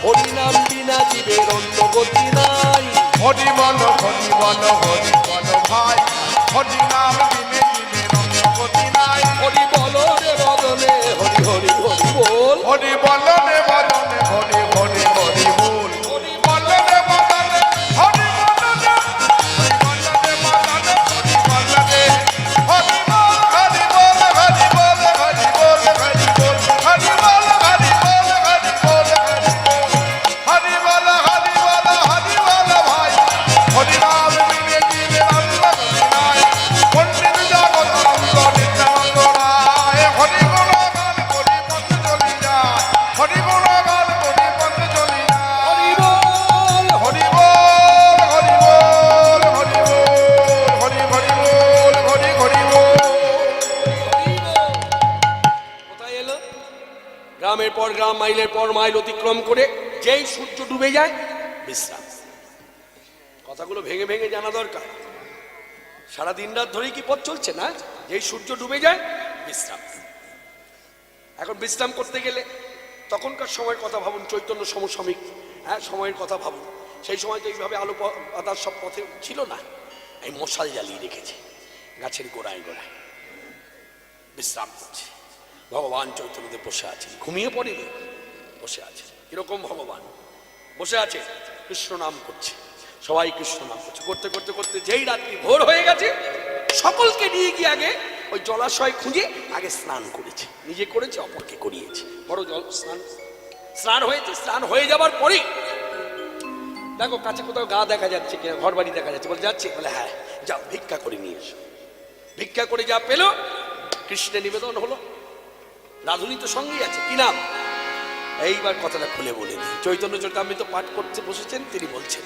হরি নাম বিনা জীবের অন্য গতি নাই। হরি বল, হরি বল, হরি বল ভাই, হরি নাম বিনে জীবের অন্য গতি নাই। হরি বলো রে বদনে, হরি হরি হরি বল। হরি বল রে বদনে, হরি হরি হরি বল। হরি বল রে বদনে, হরি বল রে, হরি বল রে বদনে, হরি বল রে, হরি বল, হরি বল, হরি বল, হরি বল, হরি বল, হরি বল, হরি বল, হরি বল, হরি বল, হরি বল, হরি বল ভাই, হরি নাম বিনে জীবের অন্য গতি নাই। পণ্ডিত জগদানন্দ নিত্যানন্দ রায়, হরি গুণ গান করি পথ চলি যায়, হরি গুণ গান করি পথ চলি যায়। হরি বল হরি বল, হরি বল, হরি বল, হরি হরি বল, হরি হরি বল। হরি বল। কোথায় এলো? গ্রামের পর গ্রাম, মাইলের পর মাইল অতিক্রম করে যেই সূর্য ডুবে যায় বিশ্রাম। কথাগুলো ভেঙে ভেঙে জানা দরকার। সারা দিন রাত ধরেই কি পথ চলছে না? যেই সূর্য ডুবে যায় বিশ্রাম। এখন বিশ্রাম করতে গেলে তখনকার সময়ের কথা ভাবুন, চৈতন্য সমসাময়িক সময়ের কথা ভাবুন। সেই সময় তো এইভাবে আলো বাতাস সব পথে ছিল না, এই মশাল জ্বালিয়ে রেখেছে গাছের গোড়ায় গোড়ায়, বিশ্রাম করছে। ভগবান চৈতন্যদেব বসে আছেন, ঘুমিয়ে পড়েনি, বসে আছে। কিরকম ভগবান বসে আছে? কৃষ্ণ নাম করছে, সবাই কৃষ্ণ নাম করছে। করতে করতে করতে যেই রাত্রি ভোর হয়ে গেছে, সকলকে নিয়ে গিয়ে আগে ওই জলাশয় খুঁজে আগে স্নান করেছে, নিজে করেছে, অপরকে করিয়েছে। বড় জল স্নান হয়েছে। স্নান হয়ে যাবার পরেই দেখো কাছে কোথাও গা দেখা যাচ্ছে কিনা, ঘর বাড়ি দেখা যাচ্ছে, বলে যাচ্ছে, বলে হ্যাঁ যাও ভিক্ষা করে নিয়ে এসো। ভিক্ষা করে যা পেল কৃষ্ণের নিবেদন হলো। রাধুনী তো সঙ্গেই আছে, কি নাম? এইবার কথাটা খুলে বলে দিই। চৈতন্য চরিতামৃত পাঠ করতে বসেছেন, তিনি বলছেন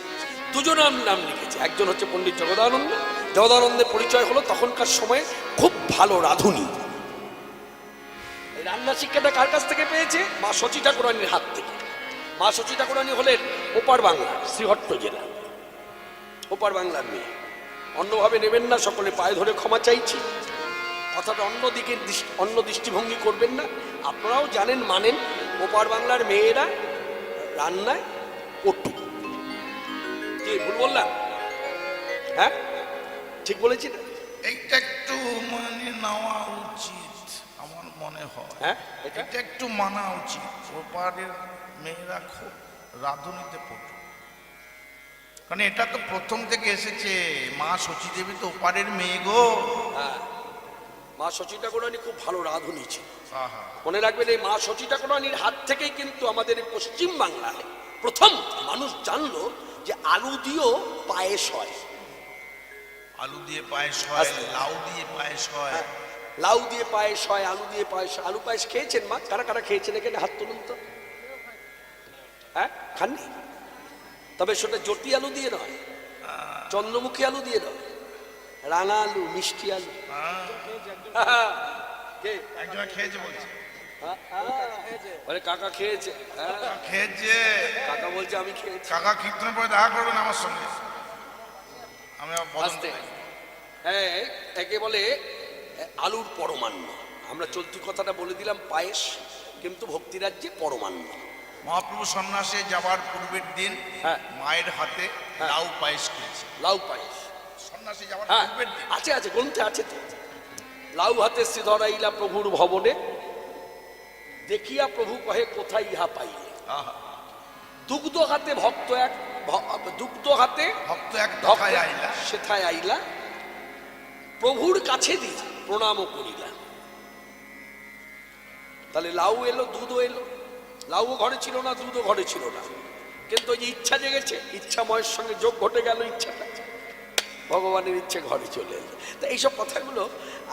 দুজন নাম লিখেছে। একজন হচ্ছে পণ্ডিত জগদানন্দ। জগদানন্দের পরিচয় হলো তখনকার সময়ে খুব ভালো রাধুনী। এই রান্না শিক্ষাটা কার কাছ থেকে পেয়েছে? মা শচী ঠাকুরানীর হাত থেকে। মা শচী ঠাকুরানী হলেন ওপার বাংলার শ্রীহট্ট জেলা, ওপার বাংলার মেয়ে। অন্যভাবে নেবেন না, সকলে পায়ে ধরে ক্ষমা চাইছি। কথাটা অন্যদিকে অন্য দৃষ্টিভঙ্গি করবেন না। আপনারাও জানেন, মানেন, ওপার বাংলার মেয়েরা রান্নায় পটু। কি ভুল বললাম? হ্যাঁ ঠিক বলেছি না? এইটা একটু মানে নেওয়া উচিত আমার মনে হয়। হ্যাঁ এটা একটু মানা উচিত। ওপারের মেয়েরা খুব রাধুনিতে পটু, কারণ এটা তো প্রথম থেকে এসেছে। মা শচী দেবী তো ওপারের মেয়ে গো। হ্যাঁ, মা শচী ঠাকুরানী খুব ভালো রাঁধুনি ছিল। আহা। মনে রাখবেন, এই মা শচী ঠাকুরানীর হাত থেকেই কিন্তু আমাদের পশ্চিম বাংলায় প্রথম মানুষ জানলো যে আলু দিয়েও পায়েস হয়। আলু দিয়ে পায়েস হয়, লাউ দিয়ে পায়েস হয়। লাউ দিয়ে পায়েস হয়, আলু দিয়ে পায়েস। আলু পায়েস খেয়েছেন মা? কারা কারা খেয়েছেন এখানে হাত তুলুন তো। হ্যাঁ, খাননি? তবে সেটা জটি আলু দিয়ে নয়, চন্দ্রমুখী আলু দিয়ে নয়, রাঙা আলু, মিষ্টি আলু। কে? একজন খেয়েছে বলছে। আরে কাকা খেয়েছে। খেয়েছে। কাকা বলছে আমি খেয়েছি। কাকা কীর্তনের পরে দেখা করবেন আমার সঙ্গে। আমি আস্তে। হ্যাঁ, একে বলে আলুর পরমান্ন। আমরা চলতি কথাটা বলে দিলাম পায়েস, কিন্তু ভক্তিরাজ্যে পরমান্ন। মহাপ্রভু সন্ন্যাসে যাবার পূর্বের দিন হ্যাঁ। মায়ের হাতে লাউ পায়েস খেয়েছে। লাউ পায়েস সন্ন্যাসে যাবার হ্যাঁ পূর্বের দিন আছে, আছে গ্রন্থে আছে তো। লাউ হাতে শ্রীধরাইলা প্রভুর ভবনে, দেখিয়া প্রভু কহে কোথায় ইহা পাইলে। আহা, দুগ্ধ হাতে ভক্ত এক, দুগ্ধ হাতে ভক্ত এক ভক্ত কথায় আইলা। সেথায় আইলা, প্রভুর কাছে দিয়ে প্রণামও করিলা। তাহলে লাউ এলো, দুধও এলো। লাউও ঘরে ছিল না, দুধও ঘরে ছিল না, কিন্তু ওই যে ইচ্ছা জেগেছে, ইচ্ছাময়ের সঙ্গে যোগ ঘটে গেল, ইচ্ছাটা ভগবানের ইচ্ছে ঘরে চলে এলো। তো এইসব কথাগুলো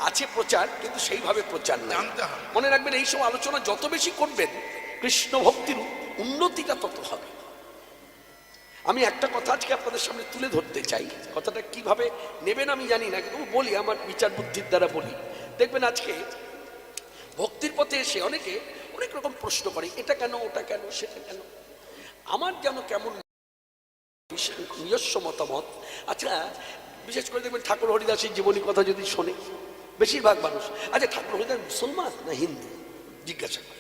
আছে প্রচার, কিন্তু সেইভাবে প্রচার না। জানতে হবে। মনে রাখবেন, এইসব আলোচনা যত বেশি করবেন কৃষ্ণ ভক্তির উন্নতিটা তত হবে। আমি একটা কথা আজকে আপনাদের সামনে তুলে ধরতে চাই। কথাটা কিভাবে নেবেন আমি জানি না, কিন্তু বলি আমার বিচার বুদ্ধির দ্বারা বলি। দেখবেন আজকে ভক্তির পথে এসে অনেকে অনেক রকম প্রশ্ন করে, এটা কেন, ওটা কেন, সেটা কেন। আমার যেন কেমন নিজস্ব মতামত। আচ্ছা, বিশেষ করে দেখবেন ঠাকুর হরিদাসের জীবনী কথা যদি শোনে বেশিরভাগ মানুষ, আচ্ছা ঠাকুর হরিদাস মুসলমান না হিন্দু জিজ্ঞাসা করে।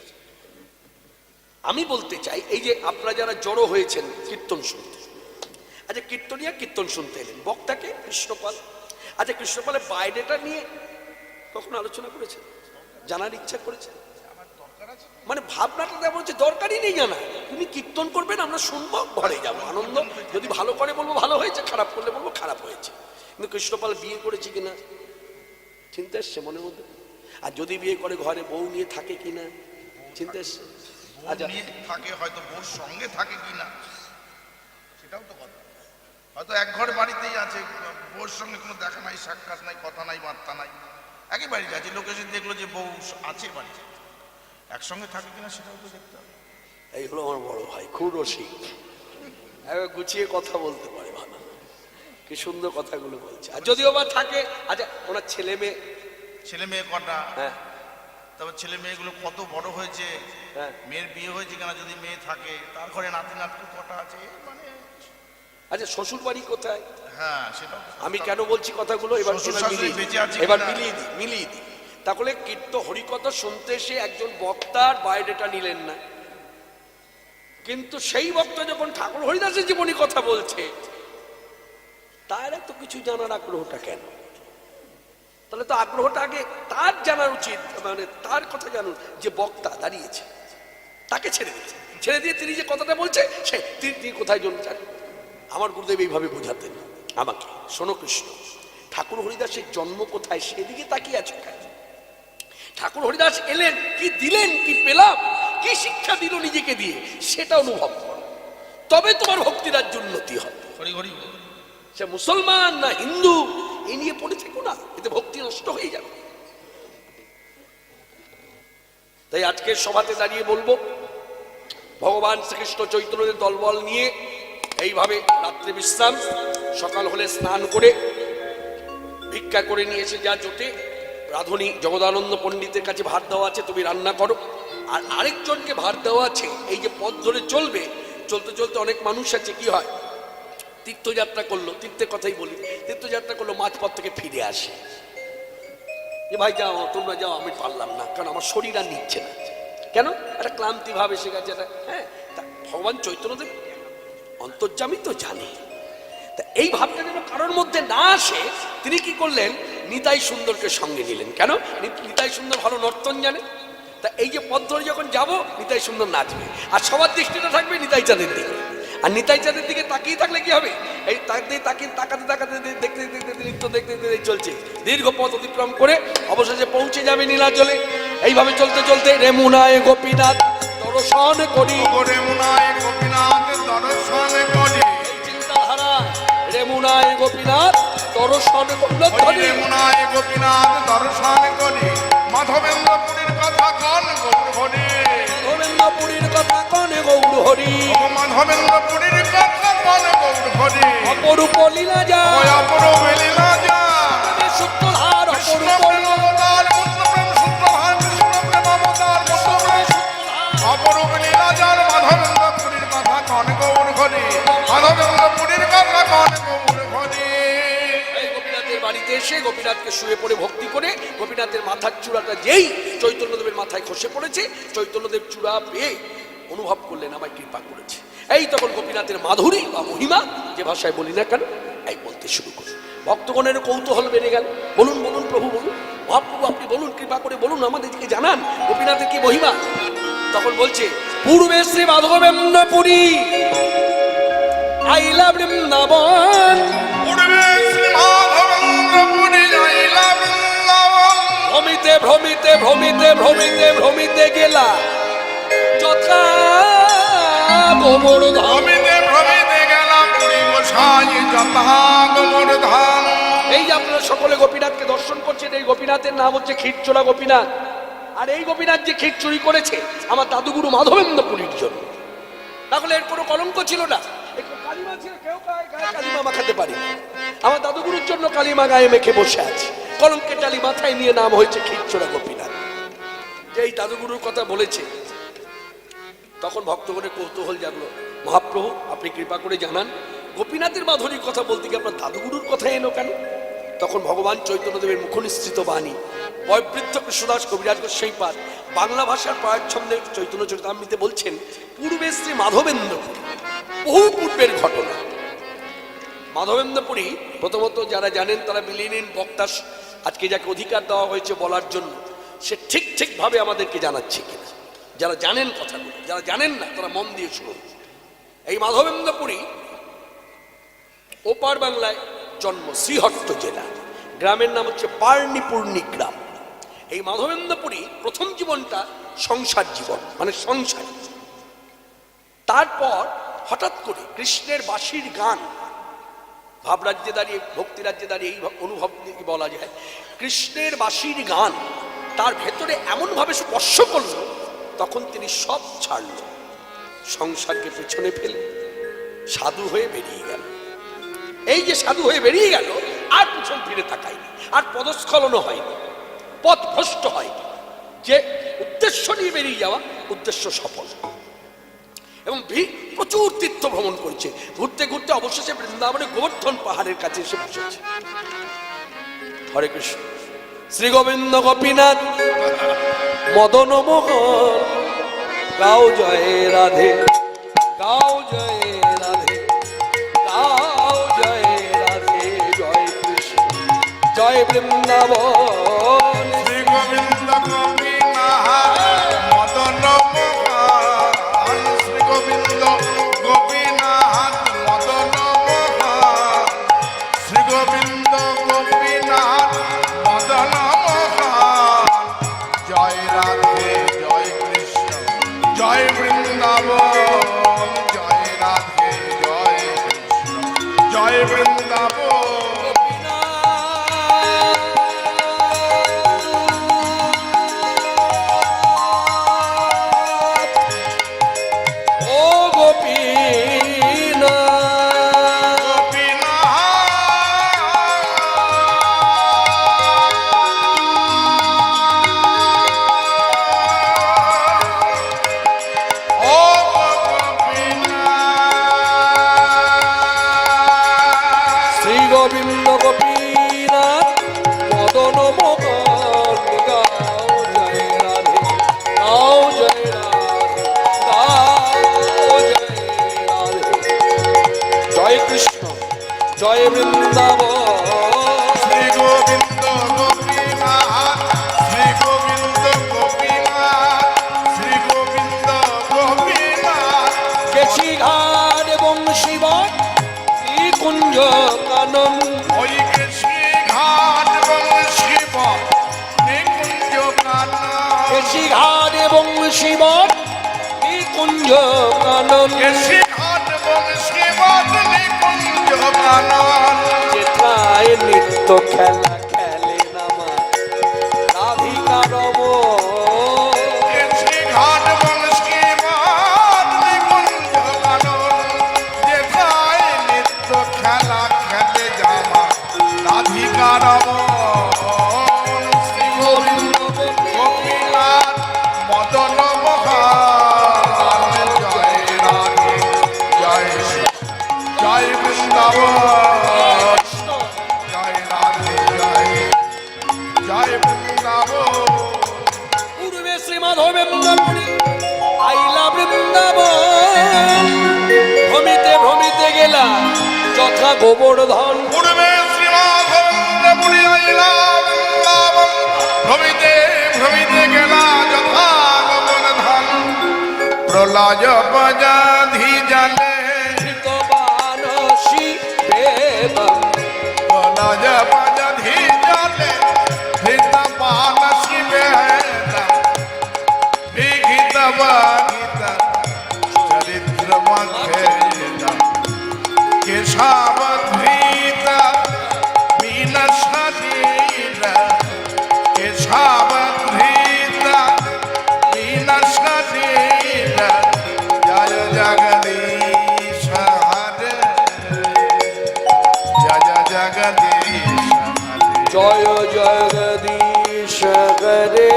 আমি বলতে চাই, এই যে আপনারা যারা জড়ো হয়েছেন কীর্তন শুনতে, আচ্ছা কীর্তনিয়া কীর্তন শুনতে এলেন, বক্তাকে কৃষ্ণপাল। আচ্ছা কৃষ্ণপালের বাইরেটা নিয়ে কখনো আলোচনা করেছেন? জানার ইচ্ছা করেছেন? মানে ভাবনাটা তেমন হচ্ছে দরকারই নেই জানা। তুমি কীর্তন করবেন, আমরা শুনবো, ঘরে যাবো, আনন্দ। যদি ভালো করে বলবো ভালো হয়েছে, খারাপ করলে বলবো খারাপ হয়েছে। কিন্তু কৃষ্ণপাল বিয়ে করেছে কিনা চিন্তা এসছে মনের মধ্যে? আর যদি বিয়ে করে ঘরে বউ নিয়ে থাকে কিনা চিন্তা এসছে? আচ্ছা থাকে, হয়তো বউর সঙ্গে থাকে কিনা সেটাও তো কথা। হয়তো এক ঘর বাড়িতেই আছে, বউর সঙ্গে কোনো দেখা নাই, সাক্ষাৎ নাই, কথা নাই, বার্তা নাই, একই বাড়িতে আছে। লোক এসে দেখলো যে বউ আছে বাড়িতে, একসঙ্গে থাকে কিনা সেটাও তো দেখতে হবে। এই হলো আমার বড় ভাই, খুব রসিক, একবার গুছিয়ে কথা বলতে পারে, ভালো, কি সুন্দর কথাগুলো বলছে। আর যদিও বা থাকে, আচ্ছা ওনার ছেলে মেয়ে, ছেলে মেয়ে কটা, হ্যাঁ তবে ছেলে মেয়েগুলো কত বড় হয়েছে, হ্যাঁ, মেয়ের বিয়ে হয়েছে কিনা, যদি মেয়ে থাকে তার ঘরে নাতি নাতনি কটা আছে, মানে আচ্ছা শ্বশুর বাড়ি কোথায়, হ্যাঁ সেটাও। আমি কেন বলছি কথাগুলো এবার শ্বশুর এবার শাশুড়ি মিলিয়ে দিই, বেঁচে আছে এবার কিনা? মিলিয়ে দিই। তাহলে কীর্তন হরিকথা শুনতে এসে একজন বক্তার বায়োডাটা নিলেন না, কিন্তু সেই বক্তা যখন ঠাকুর হরিদাসের জীবনী কথা বলছে, তার এত কিছু জানার আগ্রহটা কেন? তাহলে তো আগ্রহটা আগে তার জানার উচিত, মানে তার কথা জানুন, যে বক্তা দাঁড়িয়েছে তাকে ছেড়ে দিয়েছে, ছেড়ে দিয়ে তিনি যে কথাটা বলছে সে তিনি কোথায় জন্য জানেন? আমার গুরুদেব এইভাবে বোঝাতেন আমাকে, শোনো কৃষ্ণ, ঠাকুর হরিদাসের জন্ম কোথায় সেদিকে তাকিয়ে আছো কেন? ঠাকুর হরিদাস এলেন, কি দিলেন, কি পেলাম, কি শিক্ষা দিল নিজেকে দিয়ে, সেটা অনুভব করো, তবে তোমার ভক্তিরাজ্য উন্নতি হবে। হরি হরি। সে মুসলমান না হিন্দু এই নিয়ে পড়ে থেকো না, এতে ভক্তি নষ্ট হয়ে যাবে। তাই আজকের সভাতে দাঁড়িয়ে বলবো, ভগবান শ্রীকৃষ্ণ চৈতন্যের দলবল নিয়ে এইভাবে রাত্রে বিশ্রাম, সকাল হলে স্নান করে ভিক্ষা করে নিয়ে এসে যা জোটে, রাধুনী জগদানন্দ পণ্ডিতের কাছে ভাত দেওয়া আছে, তুমি রান্না করো। আর আরেকজনকে ভাত দেওয়া আছে, এই যে পথ ধরে চলবে, চলতে চলতে অনেক মানুষ আছে, কি হয়, তীর্থযাত্রা করলো, তীর্থের কথাই বলি, তীর্থযাত্রা করলো, মাঝপথ থেকে ফিরে আসে, যে ভাই যাও, তোমরা যাও, আমি পারলাম না, কারণ আমার শরীর আর নিচ্ছে না। কেন? একটা ক্লান্তি ভাব এসে গেছে। হ্যাঁ, ভগবান চৈতন্যদেব অন্তর্যামী তো জানে, তা এই ভাবটা যেন কারোর মধ্যে না আসে, তিনি কি করলেন, নিতাই সুন্দরকে সঙ্গে নিলেন। কেন? নিতাই সুন্দর ভালো নর্তন জানে। তা এই যে পথ ধরে যখন যাবো, নিতাই সুন্দর নাচবে, আর সবার দৃষ্টিটা থাকবে নিতাই চাঁদের দিকে। আর নিতাই চাঁদের দিকে তাকিয়ে থাকলে কি হবে, এই তাকাতে তাকাতে দেখতে দেখতে নৃত্য দেখতে দেখতে চলছে, দীর্ঘ পথ অতিক্রম করে অবশেষে পৌঁছে যাবে নীলাচলে। এইভাবে চলতে চলতে রেমুনায় গোপীনাথ দর্শন করি, রেমুনায় গোপীনাথ দর্শন করি, চিন্তাধারা রেমুনায় গোপীনাথ দর্শন হরি মুনায় গোপীনাথ দর্শন করি মাধবেন্দ্রপুরীর কথা কন গৌর হরি মাধবেন্দ্রপুরীর কথা কনে গৌর হরি ও মাধবেন্দ্রপুরীর কথা কন গৌর হরি অপরূপ লীলা যা ওই অপরূপ লীলা যা সূত্রধার কৃষ্ণ অপরূপ প্রেম অবতার পুত্র প্রেম সূত্রধার কৃষ্ণ প্রেম অবতার পুত্র প্রেম অপরূপ লীলা যার মাধবেন্দ্রপুরীর কথা কন গৌর হরি মাধবেন্দ্রপুরীর কথা কন গৌর হরি এই গোপীনাথের বাড়িতে এসে গোপীনাথকে শুয়ে পড়ে ভক্তি করে গোপীনাথের মাথার চূড়াটা যেই চৈতন্যদেবের মাথায় খসে পড়েছে চৈতন্যদেব চূড়া পেয়ে অনুভব করলেন আমায় কৃপা করেছে। এই তখন গোপীনাথের মাধুরী বা মহিমা যে ভাষায় বলি না কেন এই বলতে শুরু করে ভক্তগণের কৌতূহল বেড়ে গেল। বলুন বলুন প্রভু বলুন, মহাপ্রভু আপনি বলুন, কৃপা করে বলুন, আমাদেরকে জানান গোপীনাথের কি মহিমা। তখন বলছে পূর্বে শ্রী মাধবেন্দ্রপুরী আইলা বৃন্দাবন পূর্বে শ্রী মাধবেন্দ্রপুরী আইলা বৃন্দাবন ভ্রমিতে ভ্রমিতে ভ্রমিতে ভ্রমিতে ভ্রমিতে গেলা যথা গোবর্ধন। ভ্রমিতে ভ্রমিতে গেলাম পুরী গোসাই যথা গোবর্ধন। এই যে আপনারা সকলে গোপীনাথকে দর্শন করছেন, এই গোপীনাথের নাম হচ্ছে ক্ষীরচোরা গোপীনাথ। আর এই গোপীনাথ যে ক্ষীর চুরি করেছে আমার দাদুগুরু মাধবেন্দ্রপুরীর জন্য, তাহলে এর কোনো কলঙ্ক ছিল না। একটু কালিমা ছিল, কেউ গায়ে কালিমা মাখাতে পারে, আমার দাদুগুরুর জন্য কালিমা গায়ে মেখে বসে আছে, কলঙ্কের টালি মাথায় নিয়ে নাম হয়েছে ক্ষীরচোরা গোপীনাথ। যে এই দাদুগুরুর কথা বলেছে তখন ভক্তগণের কৌতূহল জাগলো, মহাপ্রভু আপনি কৃপা করে জানান গোপীনাথের মাধুরীর কথা বলতে গিয়ে আপনার দাদুগুরুর কথা এলো কেন? তখন ভগবান চৈতন্যদেবের মুখনিসৃত বাণী বয়োবৃদ্ধ কৃষ্ণদাস কবিরাজ গোস্বাইপাদ বাংলা ভাষার প্রয়াচ্ছন্দে চৈতন্য চরিতামৃতে বলছেন পূর্বে শ্রী মাধবেন্দ্রপুরী, বহু পূর্বের ঘটনা। মাধবেন্দ্রপুরী প্রথমত যারা জানেন তারা মিলিয়ে নিন, বক্তা আজকে যাকে অধিকার দেওয়া হয়েছে বলার জন্য সে ঠিক ঠিকভাবে আমাদেরকে জানাচ্ছে কিনা। যারা জানেন কথাগুলো, যারা জানেন না তারা মন দিয়ে শুনুন। এই মাধবেন্দ্রপুরী ওপার বাংলায় জন্ম, শ্রীহট্ট জেলা, গ্রামের নাম হচ্ছে বার্নিপূর্ণী গ্রাম। এই মাধবেন্দ্রপুরী প্রথম জীবনটা সংসার জীবন, মানে সংসার। তারপর হঠাৎ করে কৃষ্ণের বাঁশির গান, ভাবরাজ্যে দাঁড়িয়ে ভক্তি রাজ্যে দাঁড়িয়ে এই অনুভব বলা যায়, কৃষ্ণের বাঁশির গান তার ভেতরে এমনভাবে স্পর্শ করল, তখন তিনি সব ছাড়ল, সংসারকে পেছনে ফেলে সাধু হয়ে বেরিয়ে গেল। এই যে সাধু হয়ে বেরিয়ে গেল, আর পিছন ফিরে তাকায়নি, আর পদস্খলনও হয়নি, পথ ভ্রষ্ট হয়নি। যে উদ্দেশ্য নিয়ে বেরিয়ে যাওয়া, উদ্দেশ্য সফল। এবং প্রচুর তীর্থ ভ্রমণ করছে, ঘুরতে ঘুরতে অবশেষে বৃন্দাবনে গোবর্ধন পাহাড়ের কাছে এসে বসেছে। হরে কৃষ্ণ। শ্রী গোবিন্দ গোপীনাথ মদন মোহন, গাও জয় রাধে, গাও জয় রাধে, গাও জয় রাধে, জয় কৃষ্ণ জয় বৃন্দাবন। শ্রী গোবিন্দ গোপীনাথ মদন মোহন, শ্রী গোবিন্দ গোপীনাথ মদন মোহন, শ্রী গোবিন্দ গোপীনাথ মদন মোহন। জয় রাধে জয় কৃষ্ণ জয় বৃন্দাবন, জয় রাধে জয় কৃষ্ণ জয় বৃন্দাবন। জয় বৃন্দাবন। শ্রী গোবিন্দ গোপীনাথ, শ্রী গোবিন্দ গোপীনাথ, শ্রী গোবিন্দ গোপীনাথ। কেশি ঘাট এবং শিবন শ্রী কুঞ্জ কানন, ওই কেশি ঘাট এবং শিব নিকুঞ্জ কানন, কেশি ঘাট এবং শিবন শ্রী কুঞ্জ কানন, কেশি ঘাট এবং শিব নিকুঞ্জ কানন। যেথায় যেথায় নিত্য খেলা খেলেন আমার রাধিকা রমণ। ঘাট বংশী মান নিকুঞ্জ কানন যেথায় নিত্য খেলা খেলে জামা রাধিকা রমণ। শ্রী গোবিন্দ গোপীনাথ মদন মোহন জয় রাধে জয় জয় বৃন্দাবন জয় রাধে জয় জয় বৃন্দাবন। পূর্বে শ্রীমাধবেন্দ্রপুরী আইলা বৃন্দাবন ভ্রমিতে ভ্রমিতে গেলা যথা গোবর্ধন। পূর্বে শ্রীমাধবেন্দ্রপুরী আইলা বৃন্দাবন ভ্রমিতে ভ্রমিতে গেলা যথা গোবর্ধন। প্রলয় প্রজাধি জালে মানসী বেদম প্রলয় প্রজাধি জালে হৃত মানসী বেদম বিঘিত বাঘিত চরিত্র মখেদ কেশাবধৃত মীনশরীর কেশাবধৃত মীনশরীর জয় জগদীশ হরে জয় জগদীশ হরে। জয় জগদীশ হরে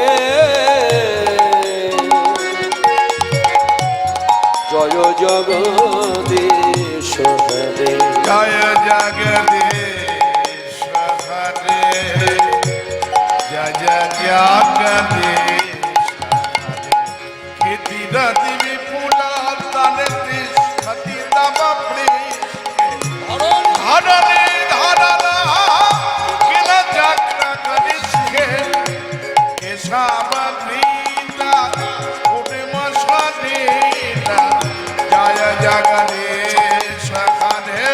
জয় জগদীশ হরে জয় জগদীশ হরে জয় জগদীশ হরে। ক্ষিতিরতি বিপুল তনে তিষ্ঠতি তব পৃষ্ঠে ধরণি ধরণা কিল চক্র কনিষ্ঠে কেশাবধৃতা পূর্ণ স্বধীন জয় জগদীশ হরে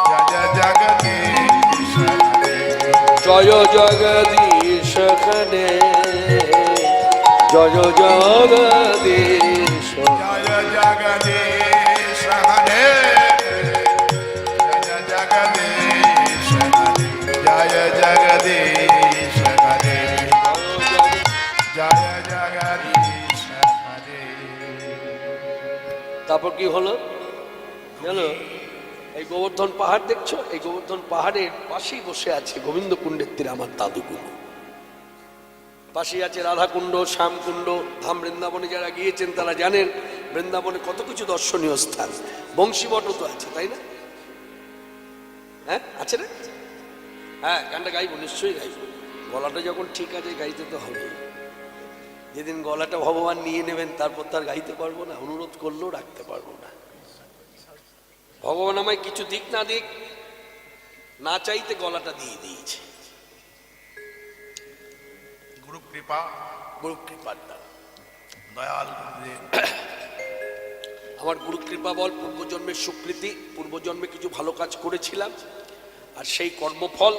জয় জগদীশ হরে। জয় জগদীশ হরে জয় জগদীশ জয় জগদীশ হরে জয় জগদীশ হরে জয় জগদীশ হরে জয় জগদীশ হরে। তারপর কি হলো জানো? এই গোবর্ধন পাহাড় দেখছো, এই গোবর্ধন পাহাড়ের পাশেই বসে আছে গোবিন্দ কুণ্ডের তীরে আমার দাদুগুলো। পাশেই আছে রাধাকুণ্ড, শ্যামকুণ্ড। ধাম বৃন্দাবনে যারা গিয়েছেন তারা জানেন বৃন্দাবনে কত কিছু দর্শনীয় স্থান। বংশীবটও তো আছে, তাই না? হ্যাঁ আছে না? হ্যাঁ, গানটা গাইবো, নিশ্চয়ই গাইবো। গলাটা যখন ঠিক আছে গাইতে তো হবে। যেদিন গলাটা ভগবান নিয়ে নেবেন তারপর তার গাইতে পারবো না, অনুরোধ করলেও রাখতে পারবো না। ভগবান আমায় কিছু দিক না দিক, না চাইতে গলাটা দিয়ে দিয়েছে গুরু কৃপা গুরু কৃপার দ্বারা। দয়াল গুরুদেব। আমার গুরু কৃপা বল, পূর্বজন্মের স্বীকৃতি। পূর্বজন্মে কিছু ভালো কাজ করেছিলাম আর সেই কর্মফল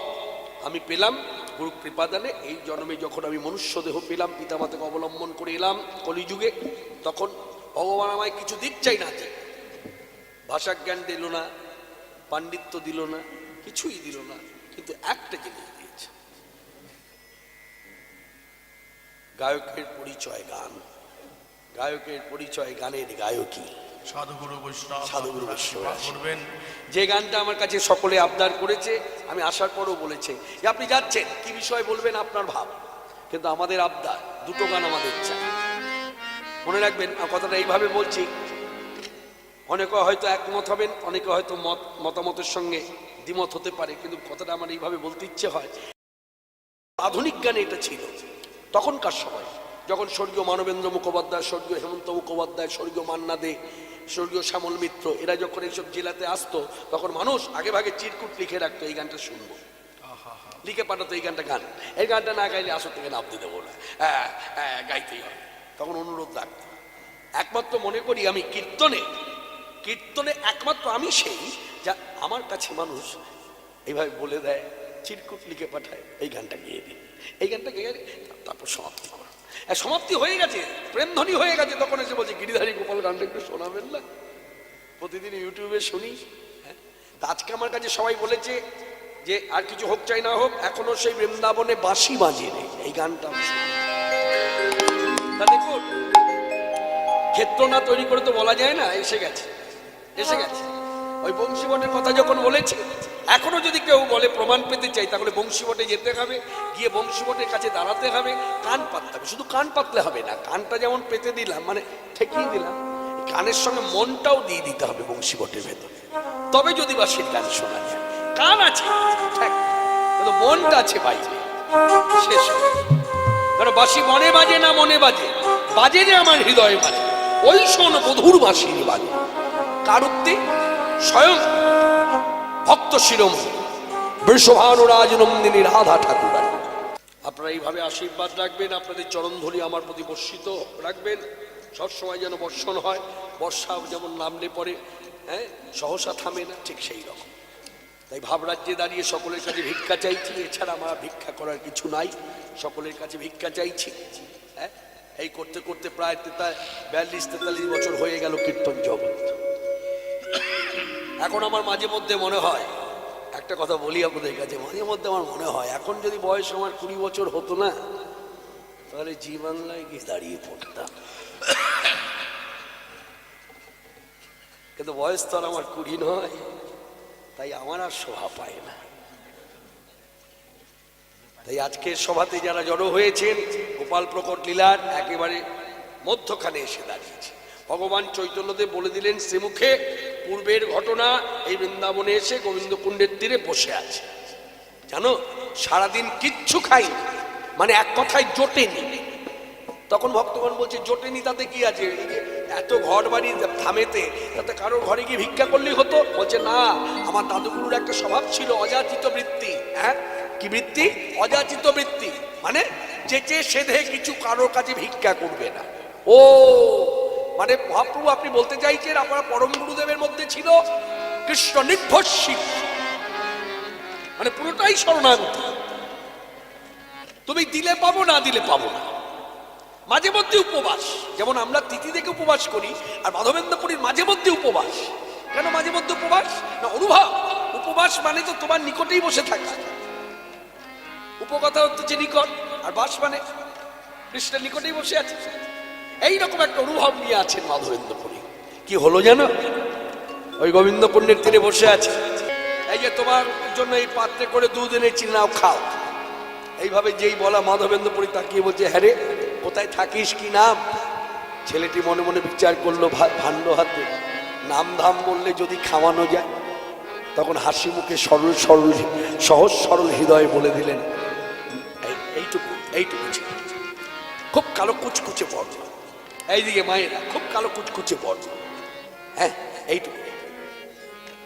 আমি পেলাম গুরু কৃপাদানে। এই জন্মে যখন আমি মনুষ্য দেহ পেলাম, পিতামাতাকে অবলম্বন করে এলাম কলিযুগে, তখন ভগবান আমায় কিছু দিক চাই না দিক, ভাষা জ্ঞান দিল না, পাণ্ডিত্য দিল না, কিছুই দিল না, কিন্তু একটা জিনিস দিয়েছে, গায়কের পরিচয় গান। গায়কের পরিচয় গানের গায়কী। সাধুগুরু বৈষ্ণব সাধুগুরু বৈষ্ণব করবেন। যে গানটা আমার কাছে সকলে আবদার করেছে, আমি আসার পরও বলেছে যে আপনি যাচ্ছেন, কি বিষয় বলবেন আপনার ভাব, কিন্তু আমাদের আবদার দুটো গান আমাদের চাই। মনে রাখবেন কথাটা এইভাবে বলছি, অনেকে হয়তো একমত হবেন, অনেকে হয়তো মতামতের সঙ্গে দ্বিমত হতে পারে, কিন্তু কথাটা আমার এইভাবে বলতে ইচ্ছে হয়। আধুনিক গানে এটা ছিল তখনকার সময়, যখন স্বর্গীয় মানবেন্দ্র মুখোপাধ্যায়, স্বর্গীয় হেমন্ত মুখোপাধ্যায়, স্বর্গীয় মান্না দে, স্বর্গীয় শ্যামল মিত্র, এরা যখন এইসব জেলাতে আসতো তখন মানুষ আগে ভাগে চিরকুট লিখে রাখতো এই গানটা শুনবো, লিখে পাঠাতো এই গানটা গান, এই গানটা না গাইলে আসর থেকে নামতে দেবো না, গাইতেই হবে। তখন অনুরোধ রাখতো। একমাত্র মনে করি আমি কীর্তনে একমাত্র আমি সেই যা আমার কাছে মানুষ এইভাবে বলে দেয়, চিরকুট লিখে পাঠায়, এই গানটা গিয়ে দিন, এই গানটা গিয়ে তারপর সমাপ্তি করো। সমাপ্তি হয়ে গেছে, প্রেমধ্বনি হয়ে গেছে, তখন এসে বলছে গিরিধারী গোপাল গানটা একটু শোনাবেন না? প্রতিদিন ইউটিউবে শুনি। তা আজকে আমার কাছে সবাই বলেছে যে আর কিছু হোক চাই না হোক, এখনো সেই বৃন্দাবনে বাঁশি বাজে নেই, এই গানটা তা দেখুন, ক্ষেত্র না তৈরি করে তো বলা যায় না, এসে গেছে এসে গেছে। ওই বংশীবটের কথা যখন বলেছি, এখনো যদি কেউ বলে প্রমাণ পেতে চাই, তাহলে বংশীবটে যেতে হবে, গিয়ে বংশীবটের কাছে দাঁড়াতে হবে, কান পাততে হবে। শুধু কান পাতলে হবে না, কানটা যেমন পেতে দিলাম মানে ঠেকিয়ে দিলাম, কানের সঙ্গে মনটাও দিয়ে দিতে হবে বংশীবটের ভেতরে, তবে যদি বাঁশির গান শোনা যায়। কান আছে ঠিক, কিন্তু মনটা আছে বাইরে, শেষ। কারণ বাঁশি মনে বাজে না মনে বাজে, বাজে যে আমার হৃদয়ে বাজে, ওই শোন বধুর বাঁশির বাজে। কার উক্তি? স্বয়ং ভক্ত শিরোমণি বৃষভানুরাজ নন্দিনী রাধা ঠাকুরানী। আপনারা এইভাবে আশীর্বাদ রাখবেন, আপনাদের চরণধরি আমার প্রতি বর্ষিত রাখবেন, সবসময় যেন বর্ষণ হয়। বর্ষা যেমন নামলে পরে সহসা থামে না, ঠিক সেই রকম। তাই ভাবরাজ্যে দাঁড়িয়ে সকলের কাছে ভিক্ষা চাইছি, এছাড়া আমার ভিক্ষা করার কিছু নাই, সকলের কাছে ভিক্ষা চাইছি। এই করতে করতে প্রায় 42-43 বছর হয়ে গেল কীর্তন জগৎ। এখন আমার মাঝে মধ্যে মনে হয়, একটা কথা বলি আপনাদের কাছে, মাঝে মধ্যে আমার মনে হয় এখন যদি বয়স আমার 20 বছর হতো না, তাহলে জি বাংলায় গিয়ে দাঁড়িয়ে পড়তাম। কিন্তু বয়স তো আর আমার 20 নয়, তাই আমার আর শোভা পায় না। তাই আজকের সভাতে যারা জড়ো হয়েছেন, গোপাল প্রকট লীলার একেবারে মধ্যখানে এসে দাঁড়িয়েছে। ভগবান চৈতন্যদেব বলে দিলেন শ্রীমুখে, পূর্বের ঘটনা, এই বৃন্দাবনে এসে গোবিন্দ কুণ্ডের তীরে বসে আছে। জানো, সারাদিন কিচ্ছু খাই, মানে এক কথায় জোটেনি। তখন ভক্তগণ বলছে জোটেনি তাতে কি আছে, এত ঘর বাড়ি থামেতে, তাতে কারোর ঘরে গিয়ে ভিক্ষা করলেই হতো। বলছে না, আমার দাদুগুরুর একটা স্বভাব ছিল অযাচিত বৃত্তি। কি বৃত্তি? অযাচিত বৃত্তি, মানে চেচে সেধে কিছু কারোর কাছে ভিক্ষা করবে না। ও মানে মহাপ্রভু আপনি বলতে চাইছেন আপনার পরম গুরুদেবের মধ্যে ছিল কৃষ্ণ নির্ভরশী, মানে পুরোটাই শরণাগতি, তুমি দিলে পাবো না দিলে পাবো না। মাঝে মধ্যে উপবাস, যেমন আমরা তিথি থেকে উপবাস করি, আর মাধবেন্দ্রপুরীর মাঝে মধ্যে উপবাস। কেন মাঝে মধ্যে উপবাস? না অনুভব। উপবাস মানে তো তোমার নিকটেই বসে থাকা, উপকথা হচ্ছে নিকট, আর বাস মানে কৃষ্ণের নিকটেই বসে আছে। এইরকম একটা অনুভব নিয়ে আছেন মাধবেন্দ্রপুরী। কি হলো জানো, ওই গোবিন্দ কুণ্ডের তীরে বসে আছে, এই যে তোমার জন্য এই পাত্রে করে দুধ এনেছি, নাও খাও। এইভাবে যেই বলা, মাধবেন্দ্রপুরী তাকিয়ে বলছে, হ্যাঁ রে, কোথায় থাকিস, কি নাম? ছেলেটি মনে মনে বিচার করলো, ভাণ্ড হাতে নাম ধাম বললে যদি খাওয়ানো যায়। তখন হাসি মুখে সরল সরল সহজ সরল হৃদয়ে বলে দিলেন, এইটুকু এইটুকু ছিল, খুব কালো কুচকুচে পড়, এইদিকে মায়েরা খুব কালো কুচকুচে পড়, হ্যাঁ এইটুকু,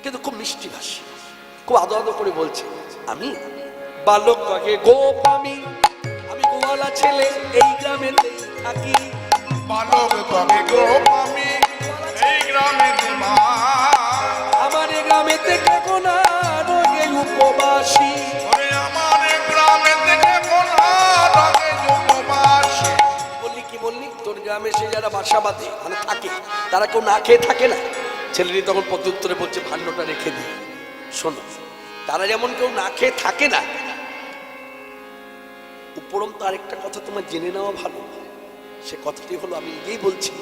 কিন্তু খুব মিষ্টি ভাষী, খুব আদো আদো করে বলছে, আমি বালক আগে গোপ, আমি গোয়ালা ছেলে, এই গ্রামে থাকি। বালক তবে গোপ, আমি এই গ্রামে আমার এই গ্রামে থেকে কোনা রোগে উপবাসী, আমার গ্রামে থেকে কোনা রোগে উপবাসী। বললি কি বললি, তোর গ্রামে সে যারা বাসা বাঁধে মানে থাকে, তারা কেউ না খেয়ে থাকে না? ছেলেটি তখন প্রত্যুত্তরে বলছে, ভাণ্ডটা রেখে দিই, শোনো, তারা যেমন কেউ না খেয়ে থাকে না, উপরন্তু আরেকটা কথা তোমার জেনে নেওয়া ভালো। সে কথাটি হলো, আমি নিজেই বলছি,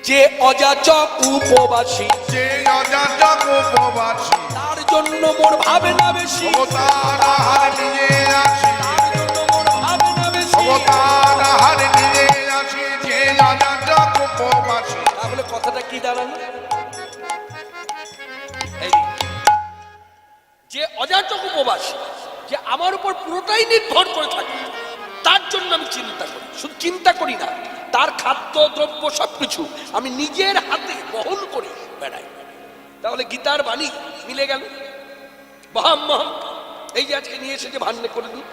যে অযাচক উপবাসী, যে অযাচক উপবাসী, তার জন্য মোর ভাবে না বেশি, তার আহার নিয়ে আসি, তার জন্য মোর ভাবে না বেশি, তার আহার নিয়ে আসি, যে অযাচক উপবাসী। তাহলে কথাটা কি দাঁড়ালো? যে অযাচক উপবাসী, যে আমার উপর পুরোটাই নির্ভর করে থাকে, তার জন্য আমি চিন্তা করি। শুধু চিন্তা করি না, তার খাদ্য দ্রব্য সবকিছু আমি নিজের হাতে বহন করে বেড়াই। তাহলে গীতার বাণী মিলে গেল। মহাম মহাম, এই যে আজকে নিয়ে এসেছে ভান্ডে করে দিই,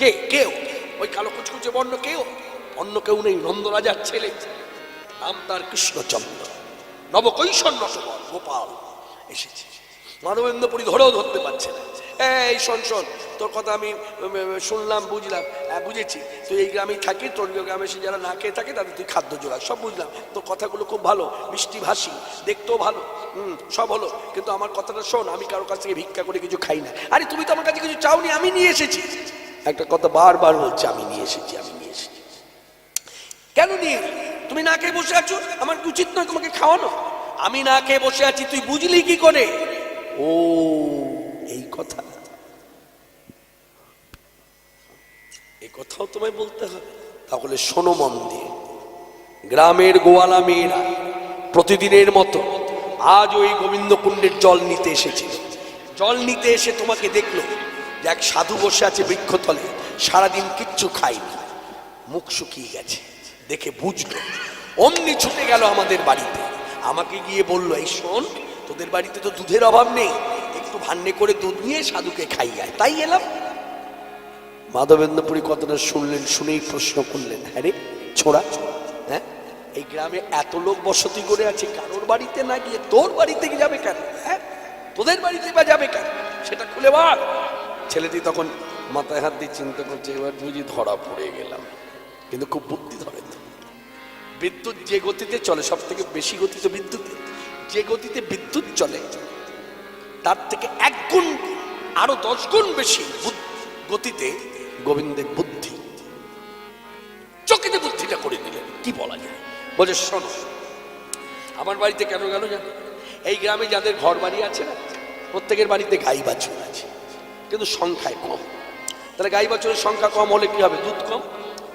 কে কেউ ওই কালো কুচকুচে বর্ণ, কেউ অন্য কেউ নেই, নন্দরাজার ছেলে, নাম তার কৃষ্ণচন্দ্র, নবকৈশোর নটবর গোপাল এসেছে। মাধবেন্দ্রপুরী ধরেও ধরতে পারছে না। এই শোন শোন, তোর কথা আমি শুনলাম, বুঝলাম, বুঝেছি তুই এই গ্রামেই থাকি, তোর গ্রামে এসে যারা না খেয়ে থাকে তাদের তুই খাদ্য জোগাড়, সব বুঝলাম। তোর কথাগুলো খুব ভালো, মিষ্টি ভাষী, দেখতেও ভালো, সব হলো। কিন্তু আমার কথাটা শোন, আমি কারোর কাছ থেকে ভিক্ষা করে কিছু খাই না। আরে তুমি তো আমার কাছে কিছু চাওনি, আমি নিয়ে এসেছি। একটা কথা বারবার বলছে, আমি নিয়ে এসেছি, আমি নিয়ে এসেছি। কেন নিয়ে তুমি না খেয়ে বসে আছো? আমার উচিত নয় তোমাকে খাওয়ানো? আমি না খেয়ে বসে আছি, তুই বুঝলি কি করে? ও এই কথা, এই কথাও তোমায় বলতে হবে। তাহলে শোনো মন দিয়ে। গ্রামের গোয়ালা মেয়েরা প্রতিদিনের মতো আজ ওই গোবিন্দ কুণ্ডের জল নিতে এসেছিল। জল নিতে এসে তোমাকে দেখলো যে এক সাধু বসে আছে বৃক্ষতলে, সারাদিন কিচ্ছু খায়নি, মুখ শুকিয়ে গেছে, দেখে বুঝলো। অমনি ছুটে গেল আমাদের বাড়িতে, আমাকে গিয়ে বললো, এই শোন, তোদের বাড়িতে তো দুধের অভাব নেই, একটু ভান্নে করে দুধ নিয়ে সাধুকে খাইয়ায়। তাই এলাম। মাধবেন্দ্রপুরী কথাটা শুনলেন, শুনেই প্রশ্ন করলেন, হ্যাঁ রে ছোড়া, হ্যাঁ এই গ্রামে এত লোক বসতি করে আছে, কারোর বাড়িতে না গিয়ে তোর বাড়িতে গিয়ে যাবে কেন? হ্যাঁ তোদের বাড়িতে বা যাবে কেন? সেটা খুলে বল। ছেলেটি তখন মাথায় হাত দিয়ে চিন্তা করছে, এবার বুঝি ধরা পড়ে গেলাম। কিন্তু খুব বুদ্ধি ধরে তো। বিদ্যুৎ যে গতিতে চলে, সব থেকে বেশি গতি তো বিদ্যুতের, যে গতিতে বিদ্যুৎ চলে তার থেকে 1 গুণ আরো 10 গুণ বেশি গতিতে গোবিন্দের বুদ্ধি। চোখেতে বুদ্ধিটা করে দিলেন। কি বলা যায়? বলে শোনো, আমার বাড়িতে কেন গেল জানো? এই গ্রামে যাদের ঘর বাড়ি আছে না, প্রত্যেকের বাড়িতে গাই বাছুর আছে, কিন্তু সংখ্যায় কম। তাহলে গাই বাছুরের সংখ্যা কম হলে কি হবে? দুধ কম।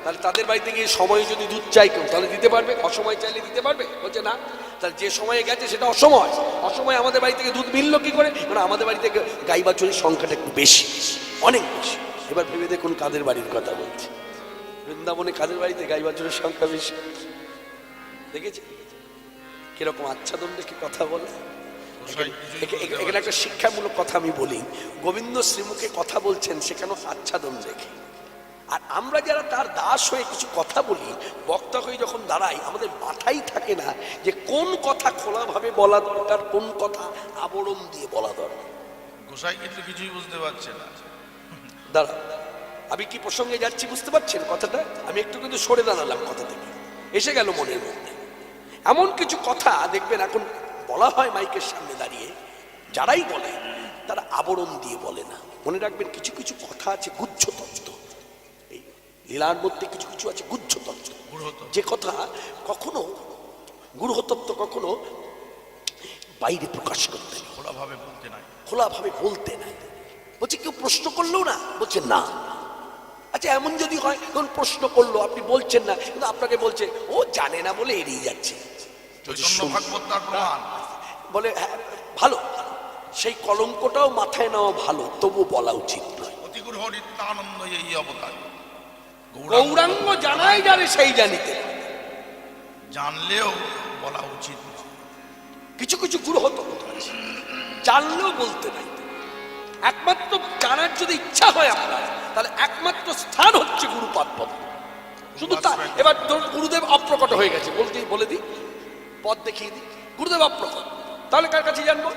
তাহলে তাদের বাড়িতে গিয়ে সময় যদি দুধ চাই কেউ, তাহলে দিতে পারবে? অসময় চাইলে দিতে পারবে? বলছে না। তাহলে যে সময়ে গেছে সেটা অসময়। অসময় আমাদের বাড়ি থেকে দুধ মিললো কি করে? কারণ আমাদের বাড়ি থেকে গাই বাছুরের সংখ্যাটা একটু বেশি, অনেক বেশি। এবার ভেবে দেখুন কাদের বাড়ির কথা বলছে। বৃন্দাবনে কাদের বাড়িতে গাই বাছুরের সংখ্যা বেশি? দেখেছি কিরকম আচ্ছাদন রেখে কথা বলে। এখানে একটা শিক্ষামূলক কথা আমি বলি, গোবিন্দ শ্রীমুখে কথা বলছেন সেখানে আচ্ছাদন রেখে। আর আমরা যারা তার দাস হয়ে কিছু কথা বলি, বক্তা হয়ে যখন দাঁড়াই, আমাদের মাথায় থাকে না যে কোন কথা খোলাভাবে বলা দরকার, কোন কথা আবরণ দিয়ে বলা দরকার। গোসাই কিন্তু কিছুই বুঝতে পারছে না। দাঁড়া, আমি কি প্রসঙ্গে যাচ্ছি বুঝতে পারছেন কথাটা? আমি একটু কিন্তু সরে দাঁড়ালাম কথা থেকে, এসে গেল মনের মধ্যে। এমন কিছু কথা দেখবেন এখন বলা হয় মাইকের সামনে দাঁড়িয়ে, যারাই বলে তারা আবরণ দিয়ে বলে না। মনে রাখবেন কিছু কিছু কথা আছে গুহ্যতত্ত্ব, এই লীলার মধ্যে কিছু কিছু আছে গুহ্যতত্ত্ব, যে কথা কখনো গুরুতত্ত্ব কখনো বাইরে প্রকাশ করতে নেই, খোলাভাবে বলতে নাই, খোলাভাবে বলতে নাই। বলছে কেউ প্রশ্ন করলেও না, বলছে না। আচ্ছা এমন যদি হয়, তখন প্রশ্ন করলো, আপনি বলছেন না, কিন্তু আপনাকে বলছে ও জানে না বলে এড়িয়ে যাচ্ছে, বলে হ্যাঁ ভালো, সেই কলঙ্কটাও মাথায় নেওয়া ভালো, তবু বলা উচিত নয়। গৌরাঙ্গ জানাই যাবে সেই জানিতে, জানলেও বলা উচিত। কিছু কিছু গুরু হতো জানলেও বলতে নাই। একমাত্র জানার যদি ইচ্ছা হয় আপনার, তাহলে একমাত্র স্থান হচ্ছে গুরুপাদ পদ্ম, শুধু তা। এবার গুরুদেব অপ্রকট হয়ে গেছে, বলে দিই, পথ দেখিয়ে দিই, গুরুদেব অপ্রকট, তাহলে কার কাছে জানবো?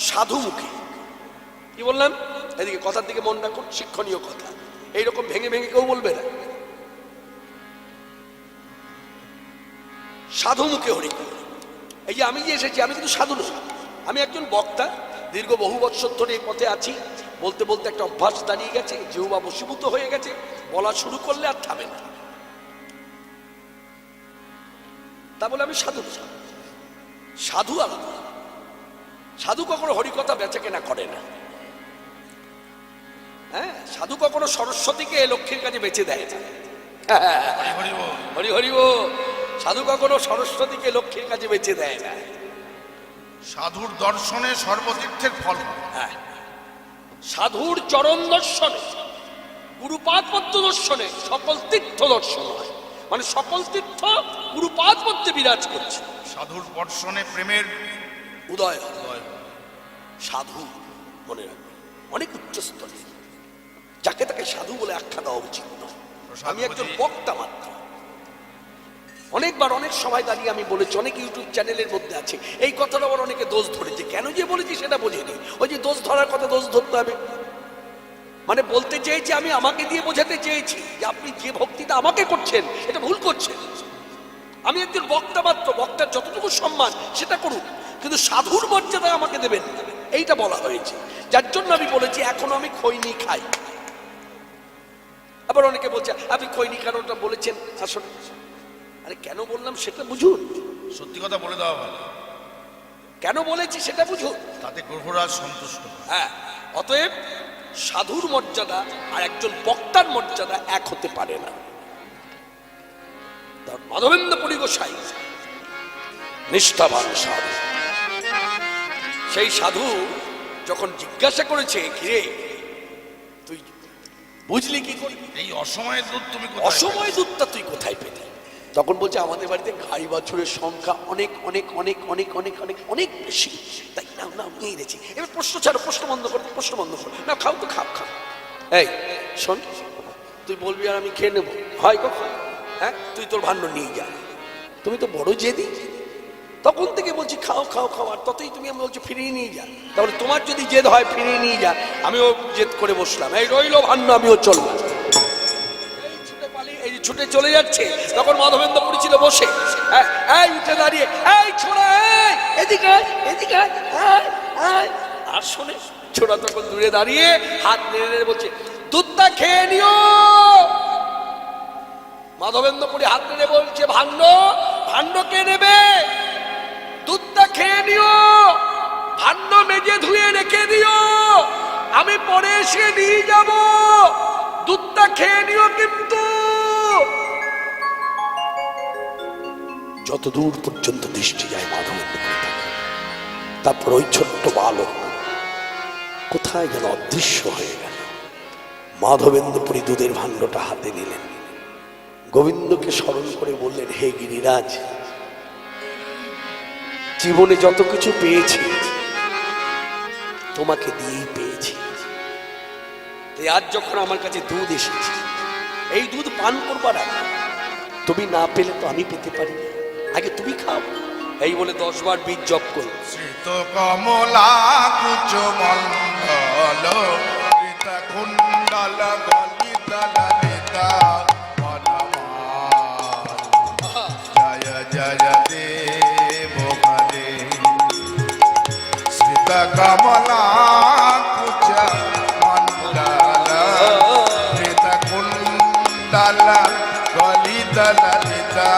সাধু মুখে। কি বললাম? এদিকে কথার দিকে মন রাখুন, শিক্ষণীয় কথা। এইরকম ভেঙে ভেঙে কেউ বলবে না, সাধু মুখে হরি। এই যে আমি যে এসেছি, আমি কিন্তু সাধু নই, আমি একজন বক্তা। দীর্ঘ বহু বৎসর ধরে এই পথে আছি, বলতে বলতে একটা অভ্যাস দাঁড়িয়ে গেছে, জিহ্বা বশীভূত হয়ে গেছে, বলা শুরু করলে আর থামে না। তা বলে আমি সাধু, সাধু আলাদা। সাধু কখনো হরিকথা বেচা কেনা করে না। হ্যাঁ, সাধু কখনো সরস্বতীকে লক্ষ্মীর কাছে বেচে দেয় না। হরি হরি ও, সাধু কখনো সরস্বতীকে লক্ষ্মীর কাছে বেচে দেয় না। সাধুর দর্শনে সর্বতীর্থের ফল। হ্যাঁ, সাধুর চরণ দর্শনে, গুরুপাদ পদ্ম দর্শনে সকল তীর্থ দর্শন হয়। মানে সকল তীর্থ গুরুপাদ পদ্মে বিরাজ করছে। সাধুর দর্শনে প্রেমের উদয়। সাধু মনে রাখবে অনেক উচ্চস্তরে, যাকে তাকে সাধু বলে আখ্যা দেওয়া উচিত নয়। আমি একজন বক্তা মাত্র। অনেকবার অনেক সময় দাঁড়িয়ে আমি বলেছি, অনেক ইউটিউব চ্যানেলের মধ্যে আছে এই কথাটা, আবার অনেকে দোষ ধরেছে। কেন যে বলেছি সেটা বোঝেনি। ওই যে দোষ ধরার কথা, দোষ ধরতে হবে। মানে বলতে চেয়েছি, আমি আমাকে দিয়ে বোঝাতে চেয়েছি যে আপনি যে ভক্তিটা আমাকে করছেন এটা ভুল করছেন। আমি একজন বক্তা মাত্র, বক্তার যতটুকু সম্মান সেটা করুন, কিন্তু সাধুর মর্যাদা আমাকে দেবেন এইটা বলা হয়েছে। যার জন্য আমি বলেছি এখনো আমি খৈনি খাই। আবার অনেকে বলছে আপনি খৈনি খানোটা বলেছেন, আসলে আরে কেন বললাম সেটা বুঝুন, সত্যি কথা বলে দেওয়া ভালো, কেন বলেছি সেটা বুঝুন, তাতে গ্রহরাজ সন্তুষ্ট। হ্যাঁ। অতএব সাধুর মর্যাদা আর একজন বক্তার মর্যাদা এক হতে পারে না। মাধবেন্দ্র পুরী গোসাই নিষ্ঠাবান সাধু। সেই সাধু যখন জিজ্ঞাসা করেছে, কিরে তুই বুঝলি কি করে, এই অসময়ের দুধ তুমি কোথায় অসময় দুধটা তুই কোথায় পেলি? তখন বলছে আমাদের বাড়িতে গাই বাছুরের সংখ্যা অনেক অনেক অনেক অনেক অনেক অনেক অনেক বেশি, তাই না না নিয়ে এনেছি। এবার প্রশ্ন ছাড়ো, প্রশ্ন বন্ধ করো, প্রশ্ন বন্ধ করো, না খাও তো খাও খাও। এই শোন, তুই বলবি আর আমি খেয়ে নেবো, হয় কখন? হ্যাঁ, তুই তোর ভাণ্ড নিয়ে যা, তুমি তো বড় জেদি। তখন থেকে বলছি খাও খাও খাও, আর ততই তুমি আমি বলছি ফিরিয়ে নিয়ে যা। তাহলে তোমার যদি জেদ হয় ফিরিয়ে নিয়ে যা, আমিও জেদ করে বসলাম, এই রইলো ভাণ্ড, আমিও চললাম। এই যে ছুটে চলে যাচ্ছে, তখন মাধবেন্দ্র পুরী ছিল বসে, এই উঠে দাঁড়িয়ে, এই ছোড়া, এই এদিকে আয়, এদিকে আয়, আয়, আয়। আর শোনে ছোড়া তখন দূরে দাঁড়িয়ে হাত নেড়ে নেড়ে বলছে দুধটা খেয়ে নিও। মাধবেন্দ্র পুরী হাত নেড়ে বলছে ভাণ্ড, ভাণ্ড কে নেবে? দুধটা খেয়ে নিও, ভাণ্ড মেজে ধুয়ে রেখে দিও, আমি পরে এসে নিয়ে যাব, দুধটা খেয়ে নিও। কিন্তু যত দূর পর্যন্ত দৃষ্টি যায় মাধবেন্দ্র পুরী, তারপর ওই ছোট্ট বালক কোথায় যেন অদৃশ্য হয়ে গেল। মাধবেন্দ্র পুরী দুধের ভাণ্ডটা হাতে নিলেন, গোবিন্দকে স্মরণ করে বললেন, হে গিরিরাজ, জীবনে যত কিছু পেয়েছি তোমাকে দিয়েই পেয়েছি, তাই আজ যখন আমার কাছে দুধ এসেছে, এই দুধ পান করবার আগে তুমি না পেলে তো আমি পেতে পারি না, আগে তুমি খাও। এই বলে 10 বার বীজ জপ করল। শ্রীত কমলা কুচ মন্ডল কৃত কুণ্ডল গলিত ললিতা বনমাল জয় জয় দেব হরে। শ্রীত কমলা কুচ মন্ডল কৃত কুণ্ডল গলিত ললিতা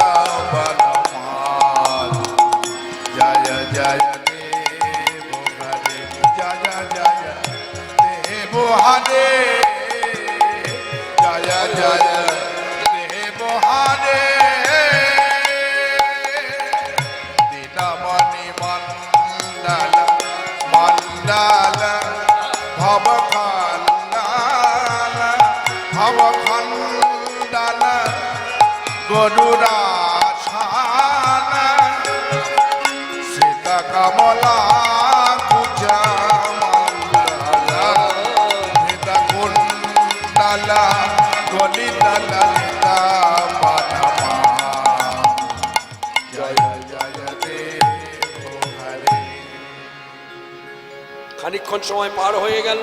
বনমাল জয় জয় দেব হরে। জয় জয় দেব হরে, জয় জয় দেব হরে। দীনমণি মণ্ডল মণ্ডল ভবখণ্ডল ভবখণ্ডল গরুরাছান শ্রীত কমলা কুচ মণ্ডল শ্রীত কুণ্ডল গলিত ললিতা বনমাল জয় জয় দেব হরে। খানিকক্ষণ সময় পার হয়ে গেল,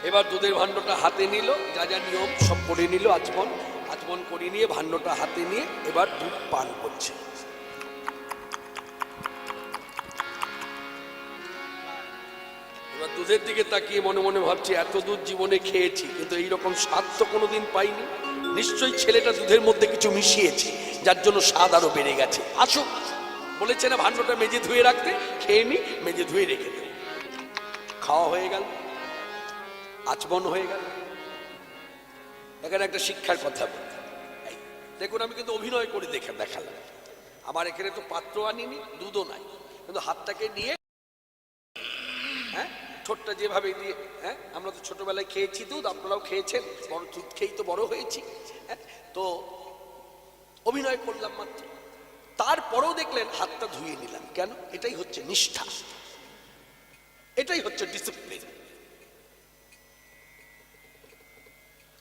এবার দুধের ভাণ্ডটা হাতে নিল, যা যা নিয়ম সব করে নিল, আচমন আচমন করে নিয়ে ভাণ্ডটা হাতে নিয়ে এবার দুধ পান করছে। এবার দুধের দিকে তাকিয়ে মনে মনে ভাবছি, এত দুধ জীবনে খেয়েছি কিন্তু এইরকম স্বাদ তো কোনোদিন পাইনি, নিশ্চয়ই ছেলেটা দুধের মধ্যে কিছু মিশিয়েছে যার জন্য স্বাদ আরো বেড়ে গেছে। আসুক, বলেছে না ভাণ্ডটা মেজে ধুয়ে রাখতে, খেয়ে নি, মেজে ধুয়ে রেখে দেবে। খাওয়া হয়ে গেল, আচমন হয়ে গেল। এখানে একটা শিক্ষার কথা বলি, দেখুন আমি কিন্তু অভিনয় করে দেখালাম, আমার এখানে তো পাত্র আনিনি, দুধও নাই, কিন্তু হাতটাকে নিয়ে, হ্যাঁ ঠোঁটটা যেভাবে দিয়ে, হ্যাঁ আমরা তো ছোটবেলায় খেয়েছি দুধ, আপনারাও খেয়েছেন, বড় দুধ খেয়েই তো বড় হয়েছি, হ্যাঁ তো অভিনয় করলাম মাত্র। তারপরেও দেখলেন হাতটা ধুয়ে নিলাম, কেন? এটাই হচ্ছে নিষ্ঠা, এটাই হচ্ছে ডিসিপ্লিন।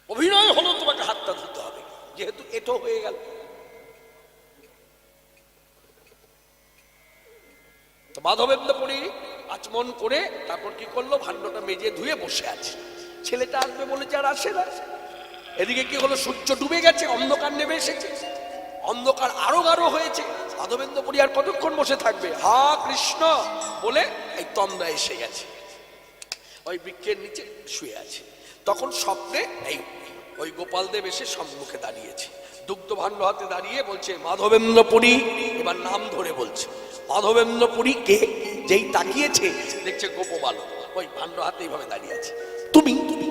অভিনয় হলো তোমাকে হাতটা ধুতে হবে, যেহেতু এটো হয়ে গেল। মাধবেন্দ্র পুরী আচমন করে তারপর কি করলো, ভাণ্ডটা মেজে ধুয়ে বসে আছে। ছেলেটা আসবে বলেছে আর আসে না। এদিকে কি হলো, সূর্য ডুবে গেছে, অন্ধকার নেমে এসেছে, অন্ধকার আরো গাঢ় হয়েছে। মাধবেন্দ্রপুরী আর কতক্ষণ বসে থাকবে? হা কৃষ্ণ বলে এই তন্দ্রা এসে গেছে, ওই বৃক্ষের নিচে শুয়ে আছে। তখন স্বপ্নে এই ওই গোপালদেব এসে সম্মুখে দাঁড়িয়েছে, দুগ্ধ ভাণ্ড হাতে দাঁড়িয়ে বলছে মাধবেন্দ্রপুরী। এবার নাম ধরে বলছে মাধবেন্দ্রপুরী কে? যেই তাকিয়েছে দেখছে গোপবাল ওই ভাণ্ড হাতে এইভাবে দাঁড়িয়ে আছে। তুমি তুমি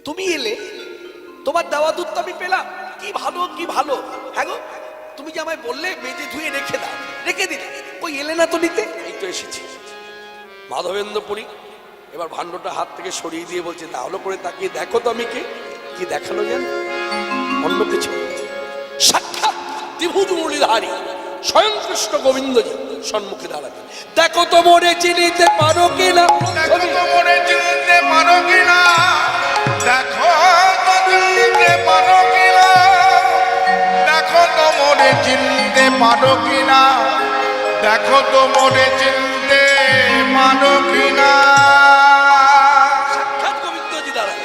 তুমি এলে, তোমার দেওয়া দুধ তো আমি পেলাম, কি ভালো কি ভালো। হ্যাঁ গো, তুমি যে আমায় বললে মেজে ধুয়ে রেখে দাও, রেখে দিলে, ওই এলে না তো নিতে। এই তো এসেছি। মাধবেন্দ্রপুরী এবার ভাণ্ডটা হাত থেকে সরিয়ে দিয়ে বলছে তাহলে করে তাকিয়ে দেখো তো আমি কে। কি দেখালো যেন অন্য কিছু, সাক্ষাৎ ত্রিভুজ মুরলীধারী স্বয়ং কৃষ্ণ গোবিন্দজি সম্মুখে দাঁড়াবে। দেখো তো মোরে চিনিতে পারো কিনা, দেখো তো মোরে চিনতে পারো কিনা, দেখো তো চিনতে পারো কিনা, দেখো তো মোরে চিনতে পারো কিনা, দেখো তো মোরে চিনতে পারো কিনা। সাক্ষাৎ গোবিন্দজি দাঁড়াবে।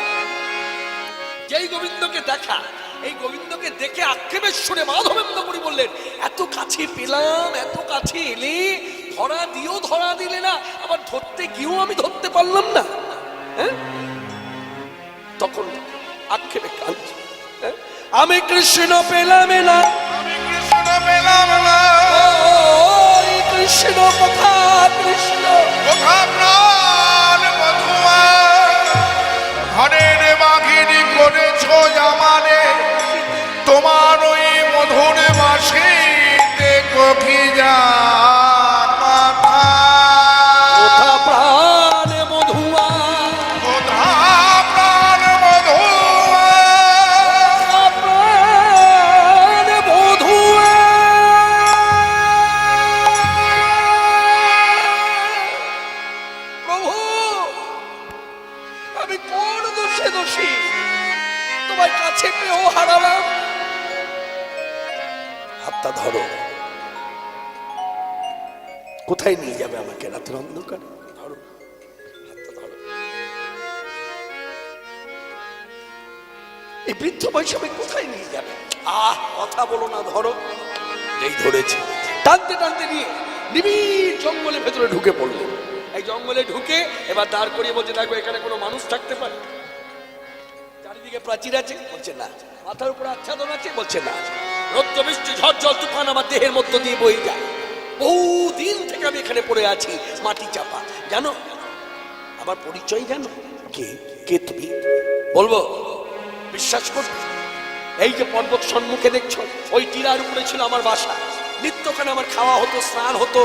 যেই গোবিন্দকে দেখা, এই গোবিন্দকে দেখে আক্ষেপের সুরে মাধবেন্দ্রপুরী বললেন এত কাছে পেলাম, এত কাছে এলে, ধরা দিও ধরা দিলে না, আবার ধরতে গিয়েও আমি ধরতে পারলাম না। হ্যাঁ, তখন আক্ষেপে কাঁদছে, হ্যাঁ? আমি কৃষ্ণ পেলাম না, আমি কৃষ্ণ পেলাম না, ওই কৃষ্ণ কথা, কৃষ্ণ কোথা প্রাণ বধুয়া, ঘরের বাঘিনী করেছ জামানে, তোমার ওই মধুর বাঁশিতে কফি যা কথা, কোথা প্রাণ মধুয়া, কোথা প্রাণ বধুয়া, প্রাণ মধুয়া। প্রভু, আমি কোন দোষে দোষী তোমার কাছে পেয়েও হারালাম? হাতটা ধরো, কোথায় নিয়ে যাবে আমাকে রাতের অন্ধকার? ধরো, হাতটা ধরো। এই বৃদ্ধ বয়সে আমি কোথায় নিয়ে যাবে? কথা বলো না, ধরো। যেই ধরেছে টানতে টানতে নিয়ে নিবিড় জঙ্গলের ভেতরে ঢুকে পড়লো। এই জঙ্গলে ঢুকে এবার দাঁড় করিয়ে বলছে দেখো এখানে কোনো মানুষ থাকতে পারে? চারিদিকে প্রাচীর আছে? বলছে না। মাথার উপরে আচ্ছাদন আছে? বলছে না। রৌদ্র বৃষ্টি ঝড় জল তুফান আমার দেহের মধ্য দিয়ে বয়ে যায়, বহুদিন থেকে আমি এখানে পড়ে আছি মাটি চাপা। জানো আমার পরিচয়? জানো কে? কে তুমি? বলবো? বিশ্বাস করবে? এই যে পর্বত সম্মুখে দেখছো, ওই টিলার উপরে ছিল আমার বাসা। নিত্যখানে আমার খাওয়া হতো, স্নান হতো,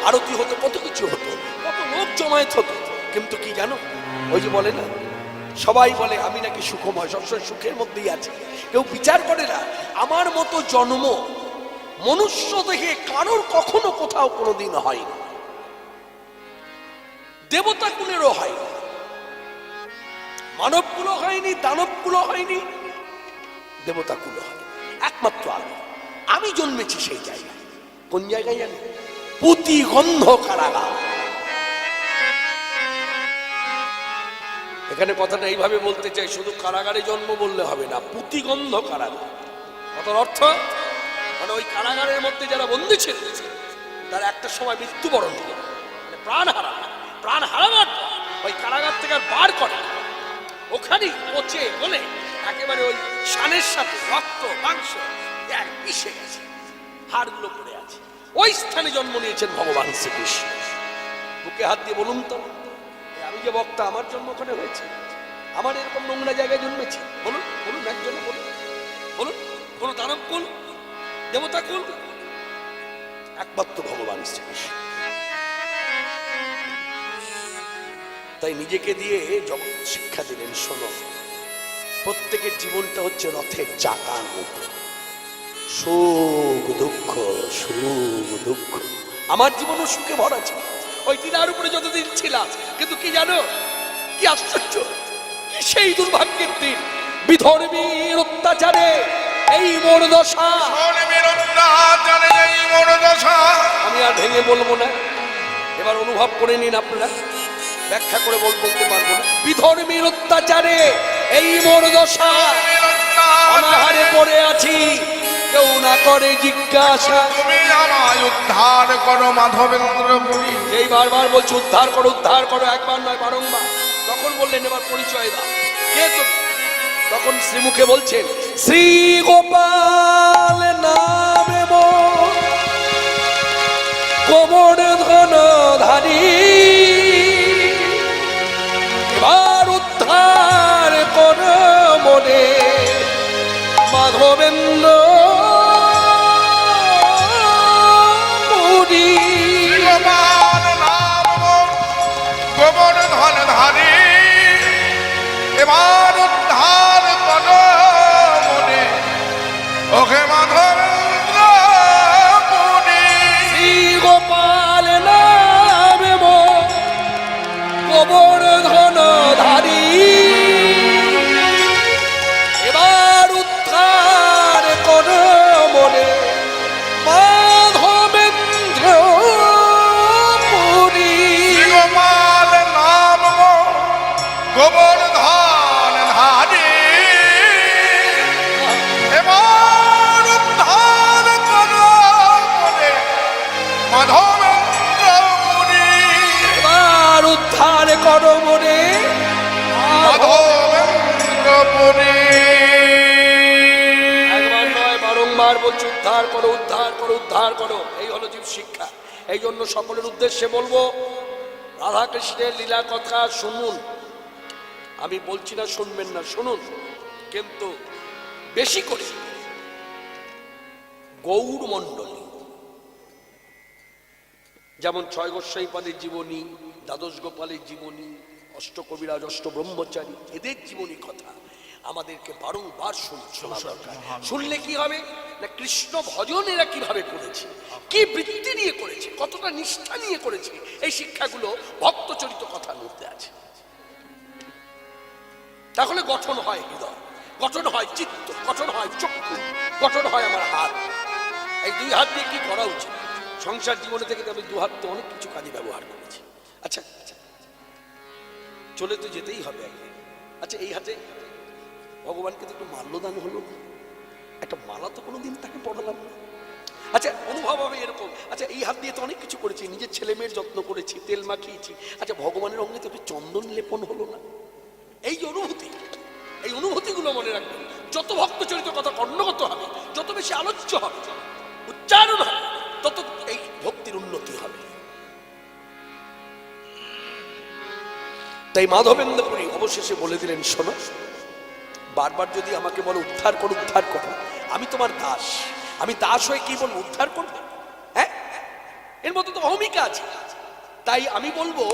আরতি হতো, কত কিছু হতো, কত লোক জমায়েত হতো। কিন্তু কি জানো, ওই যে বলে না, সবাই বলে আমি নাকি সুখময়, সবসময় সুখের মধ্যেই আছি। কেউ বিচার করে না আমার মতো জন্ম মনুষ্য দেহে কারোর কখনো কোথাও কোনোদিন হয়নি। দেবতা কুলেরও হয়নি, মানব কুলো হয়নি, দানব কুলো হয়নি, দেবতা কুলো হয়নি। একমাত্র আমি জন্মেছি সেই জায়গায়। কোন জায়গায় জানি? পুতিগন্ধ কারাগার। এখানে কথাটা এইভাবে বলতে চাই, শুধু কারাগারে জন্ম বললে হবে না, পুতিগন্ধ কারাগার। কথার অর্থ মানে ওই কারাগারের মধ্যে যারা বন্দী ছিল তারা একটা সময় মৃত্যুবরণ করে, মানে প্রাণ হারায়। প্রাণ হারানোর পর ওই কারাগার থেকে আর বার করে ওখানেই পচে গলে একেবারে ওই শানের সাথে রক্ত মাংস এক মিশে গেছে, হাড়গুলো পড়ে আছে। ওই স্থানে জন্ম নিয়েছেন ভগবান শ্রীকৃষ্ণ। বুকে হাত দিয়ে বলুন তো, আমি যে বক্তা, আমার জন্ম ওখানে হয়েছে? আমার এরকম নোংরা জায়গায় জন্মেছি? বলুন বলুন, একজনে বলুন, বলুন কোন দানব কুল, দেবতা কুল? একমাত্র ভগবান শ্রীকৃষ্ণ। তাই নিজেকে দিয়ে জগৎ শিক্ষা দিলেন, শোনো, প্রত্যেকের জীবনটা হচ্ছে রথের চাকার মতো, সুখ দুঃখ, সুখ দুঃখ। আমার জীবনও সুখে ভরা ছিল ওই টিলার উপরে যতদিন ছিলাম। কিন্তু কি জানো, কি আশ্চর্য, কি সেই দুর্ভাগ্যের দিন, বিধর্মীর অত্যাচারে এই মোর দশা। এই মোর দশা আমি আর ভেঙে বলবো না, এবার অনুভব করে নিন আপনারা। ব্যাখ্যা করে বলতে পারবো না। বিধর্মীর অত্যাচারে এই মোর দশা, অনাহারে পড়ে আছি, কেউ না করে জিজ্ঞাসা। তুমি আমায় উদ্ধার করো মাধবেন্দ্র পুরী। এই বারবার বলছে উদ্ধার করো উদ্ধার করো, একবার নয় বারংবার। তখন বললেন এবার পরিচয় দাও, কে তুমি? তখন শ্রীমুখে বলছেন শ্রী গোপাল নামে মোর, কোমর ধনধারী, এবার উদ্ধার করো মনে মাধবেন্দ্র পুরী। গোপাল নাম মোর, গোবর ধন ধারী, এবার উদ্ধার করো মনে ওকে মাধবেন্দ্র পুরী। শ্রী গোপাল নামে মোর, গোবর ধনধারী, এবার উদ্ধার করো মনে মাধবেন্দ্র পুরী। গোপাল নাম মোর, গোবর ধন ধারী, এবার উদ্ধার করো মনে মাধবেন্দ্র পুরী। এবার উদ্ধার করো মনে মাধবেন্দ্র পুরী। একবার নয় বারংবার বলছি উদ্ধার করো উদ্ধার করো উদ্ধার করো। এই হলো জীব শিক্ষা। এই জন্য সকলের উদ্দেশ্যে বলবো রাধা কৃষ্ণের লীলা কথা শুনুন। আমি বলছি না শুনবেন না, শুনুন, কিন্তু বেশি করে গৌর মণ্ডলী, যেমন ছয় গোস্বাইপাদের জীবনী, দ্বাদশ গোপালের জীবনী, অষ্টকবিরাজ অষ্টব্রহ্মচারী, এদের জীবনী কথা আমাদেরকে বারংবার শোনা দরকার। শুনলে কি হবে না, কৃষ্ণ ভজন এরা কিভাবে করেছে, কি বৃত্তি নিয়ে করেছে, কতটা নিষ্ঠা নিয়ে করেছে, এই শিক্ষাগুলো ভক্তচরিত কথার মধ্যে আছে। তাহলে গঠন হয় হৃদয়, গঠন হয় চিত্ত, গঠন হয় চক্ষু, গঠন হয় আমার হাত। এই দুই হাত দিয়ে কি করা উচিত? সংসার জীবনে থেকে আমি দু হাত তো অনেক কিছু কাজে ব্যবহার করেছি। আচ্ছা আচ্ছা, চলে তো যেতেই হবে একদিন। আচ্ছা, এই হাতে ভগবানকে তো একটু মাল্যদান হলো, একটা মালা তো কোনোদিন তাকে পড়ালাম না। আচ্ছা, অনুভব হবে এরকম, আচ্ছা এই হাত দিয়ে তো অনেক কিছু করেছি, নিজের ছেলে মেয়ের যত্ন করেছি, তেল মাখিয়েছি, আচ্ছা ভগবানের অঙ্গে তো একটু চন্দন লেপন হলো না। এই যে অনুভূতি, এই অনুভূতিগুলো মনে রাখবেন। যত ভক্তচরিত কথা কর্ণগত হবে, যত বেশি আলোচ্য হবে, উচ্চারণ হবে, তত এই ভক্তির উন্নতি হবে। তাই মাধবেন্দ্র পুরী অবশেষে বলে দিলেন, শোনো, বারবার যদি আমাকে বলো উদ্ধার করো উদ্ধার করো, আমি তোমার দাস, আমি দাস হয়ে কি বলবো উদ্ধার করবো? হ্যাঁ, এর মধ্যে তো অহমিকা আছে। তাই আমি বলবো,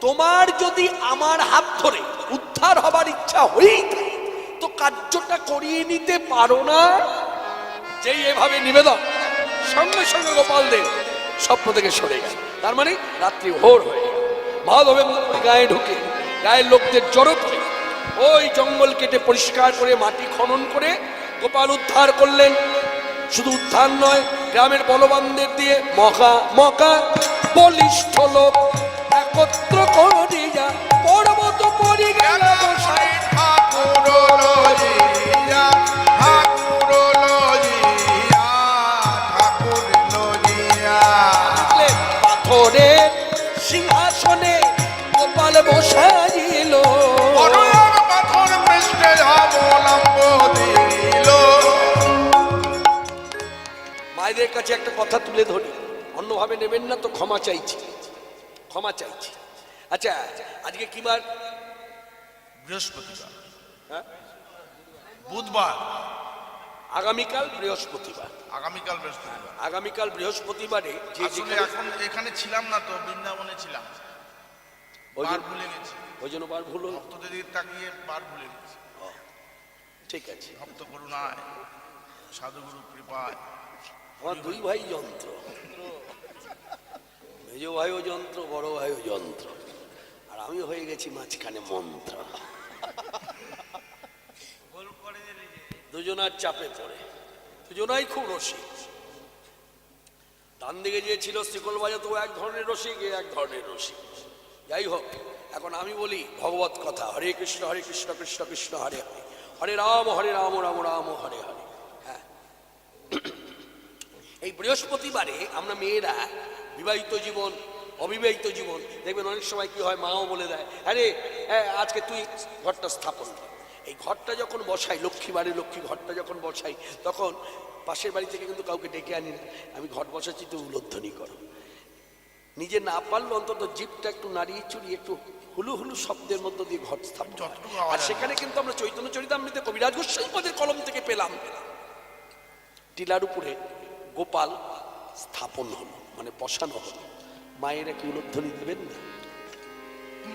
তোমার যদি আমার হাত ধরে উদ্ধার হবার ইচ্ছা হয়েই থাকে, তো কার্যটা করিয়ে নিতে পারো না? যেই এভাবে নিবেদন, সঙ্গে সঙ্গে গোপাল দেব স্বপ্ন থেকে সরে গেল। তার মানে রাত্রি ভোর হয়ে গেল। মাধবেন্দ্র গায়ে ঢুকে গায়ের লোকদের জড়ো করে ওই জঙ্গল কেটে পরিষ্কার করে মাটি খনন করে গোপাল উদ্ধার করলেন। শুধু উদ্ধার নয়, গ্রামের বলবানদের দিয়ে মকা বলিষ্ঠ লোক একত্র করিয়া পর্বত পরি গেল বসাই। ঠাকুর লজিয়া, ঠাকুর লজিয়া, ঠাকুর লজিয়া। পাথরের সিংহাসনে গোপাল বসাইল, অনয়ার পাথর পৃষ্ঠে অবলম্ব দিল। মায়েদের কাছে একটা কথা তুলে ধরি, অন্যভাবে নেবেন না তো ক্ষমা চাইছি, ক্ষমা চাইছি। আচ্ছা, আজকে কি বার? বৃহস্পতিবার, হ্যাঁ, বুধবার, আগামীকাল বৃহস্পতিবার। আগামীকাল বৃহস্পতিবার। আগামীকাল বৃহস্পতিবারে যে আসলে এখন এখানে ছিলাম না তো, বৃন্দাবনে ছিলাম, বার ভুলে গেছি। ওই জন্য বার ভুল হলো। ভক্তদের দিকে তাকিয়ে বার ভুলে গেছি। ঠিক আছে, ভক্ত করুণায়, সাধুগুরু কৃপায়। আমার দুই ভাই যন্ত্র, মেজ ভাইও যন্ত্র, বড় ভাইও যন্ত্র, আর আমি হয়ে গেছি মাঝখানে মন্ত্র। দুজনার চাপে পড়ে, দুজনাই খুব রসিক। ডান দিকে যে ছিল শিকল বাজাতো এক ধরনের রসিক, এক ধরনের রসিক। যাই হোক, এখন আমি বলি ভগবত কথা। হরে কৃষ্ণ কৃষ্ণ কৃষ্ণ হরে হরে, হরে রাম রাম রাম হরে হরে। হ্যাঁ, এই বৃহস্পতিবারে আমরা মেয়েরা বিবাহিত জীবন অবিবাহিত জীবন দেখবেন অনেক সময় কি হয়, মাও বলে দেয় আরে আজকে তুই ঘরটা স্থাপন কর। এই ঘরটা যখন বসাই, লক্ষ্মীবারে লক্ষ্মী ঘরটা যখন বসাই, তখন পাশের বাড়ি থেকে কিন্তু কাউকে ডেকে আনি না, আমি ঘর বসাচ্ছি তো উলোধ্বনি করো। নিজে না পারলে অন্তত জিভটা একটু নাড়িয়ে চুড়িয়ে একটু হুলু হুলু শব্দের মধ্য দিয়ে ঘর স্থাপন। আর সেখানে কিন্তু আমরা চৈতন্য চরিতামৃতে কবিরাজ গোস্বামীপদের কলম থেকে পেলাম, টিলার উপরে গোপাল স্থাপন হলো, মানে বসানো হলো। মায়েরা কি উলোধ্বনি দেবেন না?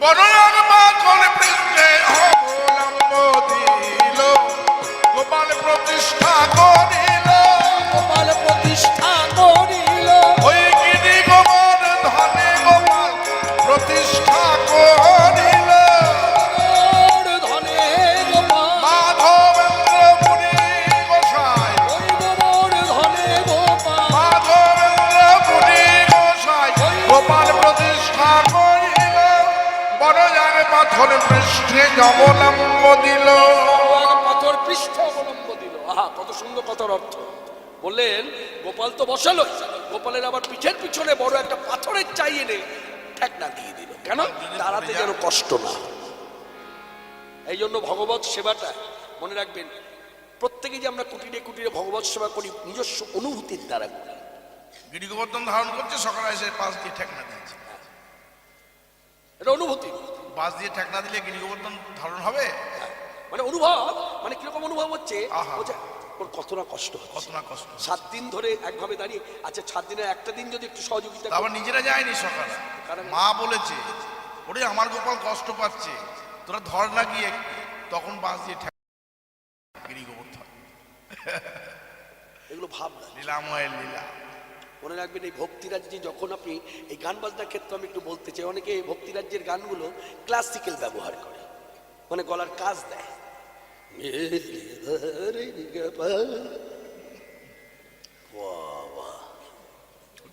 বড় মাখন পৃষ্ঠে অবলম্ব দিল, গোপাল প্রতিষ্ঠা করিল, গোপাল প্রতিষ্ঠা করিল, ওই গিরি গোবর ধনে গোপাল প্রতিষ্ঠা করিল। ধনে গোপাল, মাধবেন্দ্র পুরী গোসাই, ওই গোবর ধনে গোপাল, মাধবেন্দ্র পুরী গোসাই গোপাল প্রতিষ্ঠা করিল, বড় জাগে পাথর পৃষ্ঠে অবলম্ব দিল। পাথর পৃষ্ঠ অবলম্ব দিল। আহা, কত সুন্দর কথার অর্থ। বললেন গোপাল তো বসালো, গোপালের আবার পিঠের পিছনে বড় একটা পাথরের চাই এনে ঠেকনা দিয়ে দিল। কেন? তারাতে যেন কষ্ট না। এই জন্য ভগবত সেবাটা মনে রাখবেন, প্রত্যেকে যে আমরা কুটিরে কুটিরে ভগবত সেবা করি নিজস্ব অনুভূতির দ্বারা করি। গিরি গোবর্ধন ধারণ করছে, সকালে এসে পাশ দিয়ে ঠেকনা দিচ্ছে। এটা অনুভূতি। বাস দিয়ে ঠেকনা দিলে গিরি গোবর্ধন ধারণ হবে? মানে অনুভব, মানে কিরকম অনুভব হচ্ছে, আহা। বলছে ওর কত না কষ্ট হচ্ছে। কত না কষ্ট। 7 দিন ধরে একভাবে দাঁড়িয়ে, আচ্ছা 7 দিনের একটা দিন যদি একটু সহযোগিতা আবার নিজেরা যায়নি সকালে, কারণ মা বলেছে ওরে আমার গোপাল কষ্ট পাচ্ছে, তোরা ধর না গিয়ে। তখন বাস দিয়ে গিরি গোবর্ধন। এগুলো ভাবনা। লীলাময়ের লীলা। মনে রাখবেন এই ভক্তিরাজ্যে যখন আপনি এই গান বাজনার ক্ষেত্রে আমি একটু বলতে চাই, অনেকে ভক্তিরাজ্যের গানগুলো ক্লাসিক্যাল ব্যবহার করে, মানে গলার কাজ দেয়।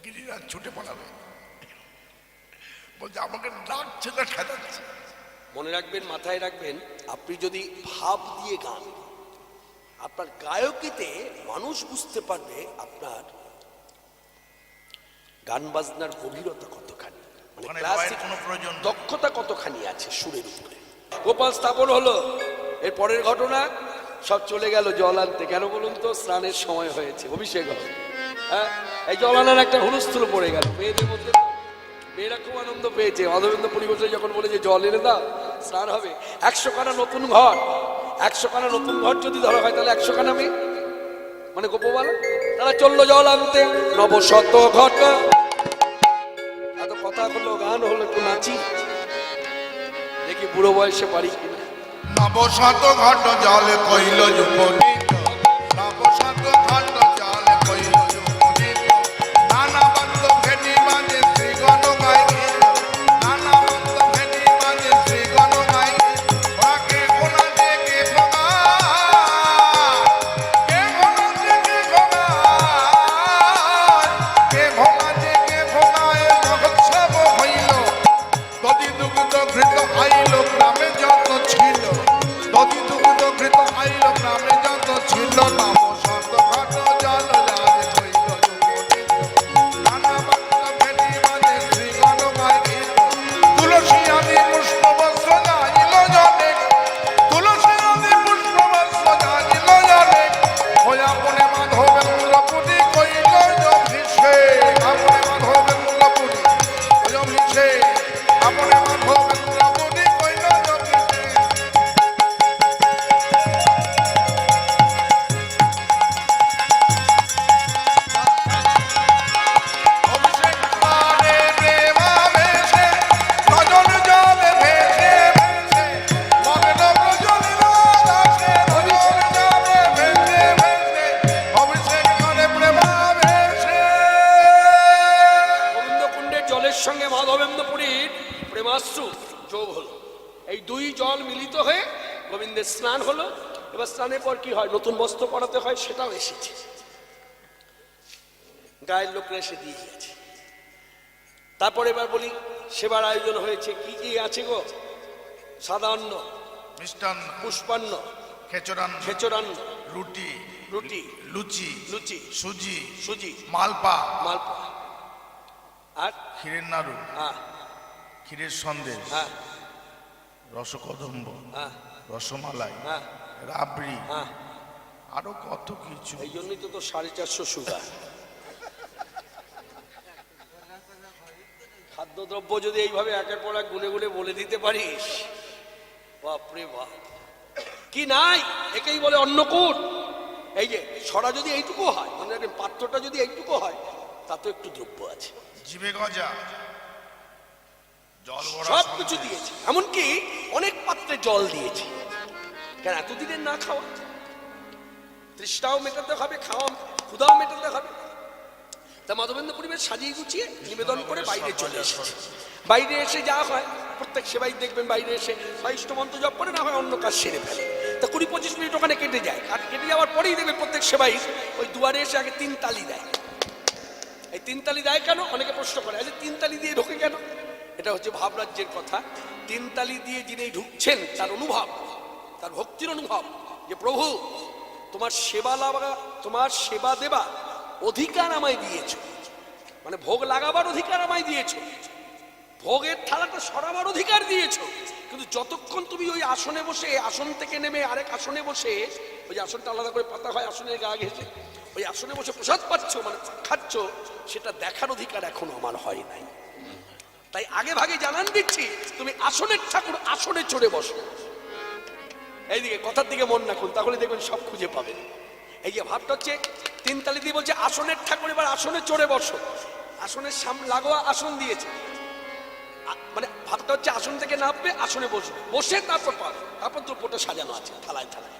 গিরিরাজ ছুটে পালাবে, বলছে আমাকে ডাকছে না, খেদাচ্ছে। মনে রাখবেন, মাথায় রাখবেন, আপনি যদি ভাব দিয়ে গান, আপনার গায়কিতে মানুষ বুঝতে পারবে আপনার গান বাজনার গভীরতা কতখানি, মানে ওখানে ক্লাসিক ভয়ের কোনো প্রয়োজন নেই। দক্ষতা কতখানি আছে সুরের উপরে। গোপাল স্থাপন হলো, এর পরের ঘটনা সব চলে গেল জল আনতে। কেন বলুন তো? স্নানের সময় হয়েছে, অভিষেক হবে। হ্যাঁ, এই জল আনার একটা হুলস্থুল পড়ে গেল মেয়েদের মধ্যে। মেয়েরা খুব আনন্দ পেয়েছে। মাধবেন্দ্র পরিবেশে যখন বলে যে জল এনে দাও, স্নান হবে। 100 খানা নতুন ঘর, 100 খানা নতুন ঘর যদি ধরা হয় তাহলে 100 খানা মেয়ে, মানে গোপবালা, তারা চললো জল আনতে। নবশত ঘট, এত কথা হলো, গান হলো, একটু নাচি দেখি বুড়ো বয়সে পারি কিনা। নবশত ঘট জল কইল যুবনীত, নবশত ঘট জল কইল যুবনীত, নানা বন্ধ ভেটি বাজে শ্রীগণ গাই, নানা বন্ধ ভেটি বাজে শ্রীগণ গাই। ওরাকে গোনা থেকে ভোগা, কে গোনা থেকে ভোগা, কে ভোগা থেকে ভোগায় মহোৎসব হইল। দধি দুগ্ধ ঘৃত আইল গ্রামে যত ছিল, দধি দুগ্ধ ঘৃত আইল গ্রামে যত ছিল। নাম শত ঘট জল যাবে কইল যুবনীত, নানা বন্ধ ভেটি বাজে শ্রীগণ গাইল। তুলসী আদি পুষ্প বস্ত্র যাইল জনে, তুলসী আদি পুষ্প বস্ত্র যাইল জনে। ওই আপনে মাধবেন্দ্র পুরী কইল অভিষেক, আপনে মাধবেন্দ্র পুরী ওই অভিষেক, আপনে মাধবেন্দ্র পুরী কইল অভিষেক। অভিষেক করে প্রেমাবেশে, নজর জলে ভেসে ভেসে, মগ্ন প্রজ্বলিত দাসে, নজর জলে ভেসে ভেসে, অভিষেক করে প্রেমাবেশে। গোবিন্দ কুণ্ডের জলের সঙ্গে মাধবেন্দ্র পুরীর প্রেমাশ্রু যোগ হলো। এই দুই জল মিলিত হয়ে গোবিন্দের স্নান হলো। এবার স্নানের পর কি হয়? নতুন বস্ত্র পরাতে হয়, সেটাও এসেছে, গায়ের লোকরা এসে দিয়ে গেছে। তারপর এবার বলি সেবার আয়োজন হয়েছে। কি কি আছে গো? সাধারণ মিষ্টান্ন, পুষ্পান্ন, খেচড়ান্ন, খেচরান্ন, রুটি, রুটি, লুচি, লুচি, সুজি, সুজি, মালপা, মালপা, আর ক্ষীরের নাড়ু, হ্যাঁ ক্ষীরের সন্দেশ, হ্যাঁ রসকদম্ব, হ্যাঁ রসমালাই, হ্যাঁ রাবড়ি, হ্যাঁ। আরো কত কিছু। এই জন্যই তো 450 সুগার। খাদ্যদ্রব্য যদি এইভাবে একের পর এক গুনে গুনে বলে দিতে পারিস, বাপরে বাপ, কি নাই একেই বলে অন্নকূট। এই যে সরা যদি এইটুকু হয়, মানে পাত্রটা যদি এইটুকু হয়, তা তো একটু দ্রব্য আছে। জিভে গজা, জল ভরা সব কিছু দিয়েছে, এমনকি অনেক পাত্রে জল দিয়েছে। কেন? এতদিনের না খাওয়া, তৃষ্ণাও মেটাতে হবে, খাওয়া ক্ষুধাও মেটাতে হবে। তা মাধবেন্দ্র পরিবেশ সাজিয়ে গুছিয়ে নিবেদন করে বাইরে চলে এসেছে। বাইরে এসে যা হয়, প্রত্যেক সেবাই দেখবেন বাইরে এসে ইষ্ট মন্ত্র জপ করে, না হয় অন্য কাজ সেরে ফেলে। তা 20-25 মিনিট ওখানে কেটে যায়। আর কেটে যাওয়ার পরেই দেখবেন প্রত্যেক সেবাই ওই দুয়ারে এসে আগে 3 তালি দেয়। এই 3 তালি দেয় কেন? অনেকে প্রশ্ন করে, আচ্ছা 3 তালি দিয়ে ঢোকে কেন? এটা হচ্ছে ভাবরাজ্যের কথা। 3 তালি দিয়ে যিনি ঢুকছেন তার অনুভব, তার ভক্তির অনুভব, যে প্রভু তোমার সেবা লাগা, তোমার সেবা দেবা অধিকার আমায় দিয়েছ, মানে ভোগ লাগাবার অধিকার আমায় দিয়েছ, ভোগের থালাটা সরাবার অধিকার দিয়েছ। কিন্তু যতক্ষণ তুমি ওই আসনে বসে, আসন থেকে নেমে আরেক আসনে বসে, ওই যে আসনটা আলাদা করে পাতা হয় আসনের গা ঘেঁষে, ওই আসনে বসে প্রসাদ পাচ্ছ, মানে খাচ্ছ, সেটা দেখার অধিকার এখনো আমার হয় নাই। তাই আগে ভাগে জানান দিচ্ছি, তুমি আসনের ঠাকুর আসনে চড়ে বসো। এইদিকে কথার দিকে মন রাখুন, তাহলে দেখবেন সব খুঁজে পাবেন। এই যে ভাবটা হচ্ছে 3 তালি দিয়ে বলছে আসনের ঠাকুর এবার আসনে চড়ে বসো। আসনের সামনে লাগোয়া আসন দিয়েছে, মানে ভাবটা হচ্ছে আসন থেকে নামবে, আসনে বসবে, বসে তারপর পাবে, তারপর দ্রব্যটা সাজানো আছে থালায় থালায়,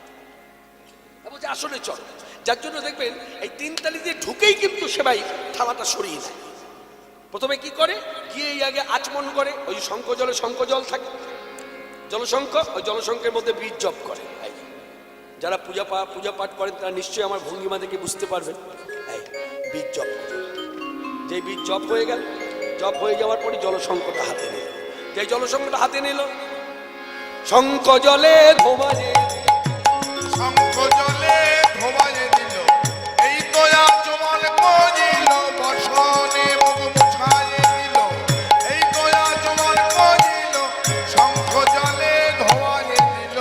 বলছে আসনে চড়ো। যার জন্য দেখবেন এই 3 তালি দিয়ে ঢুকেই কিন্তু সেবাই থালাটা সরিয়ে নেয়। প্রথমে কি করে, গিয়ে আগে আচমন করে, ওই শঙ্খ জলে, শঙ্খ জল থাকে জলশঙ্খ, ওই জলশঙ্খের মধ্যে বীজ জপ করে। যারা পূজা পাঠ করেন তারা নিশ্চয়ই আমার ভঙ্গিমা দেখে বুঝতে পারবেন। এই বীজ জপ, যে বীজ জপ হয়ে গেল, জপ হয়ে যাওয়ার পরে জলশঙ্খটা হাতে নিল। যে জলশঙ্খটা হাতে নিল, শঙ্খ জলে ধোবাজে, শঙ্খ জলে ধোবাজে দিল, এই তো আচমন করিল, বসনে মুখ মুছায়ে দিল, এই তো আচমন করিল, শঙ্খ জলে ধোবাজে দিল।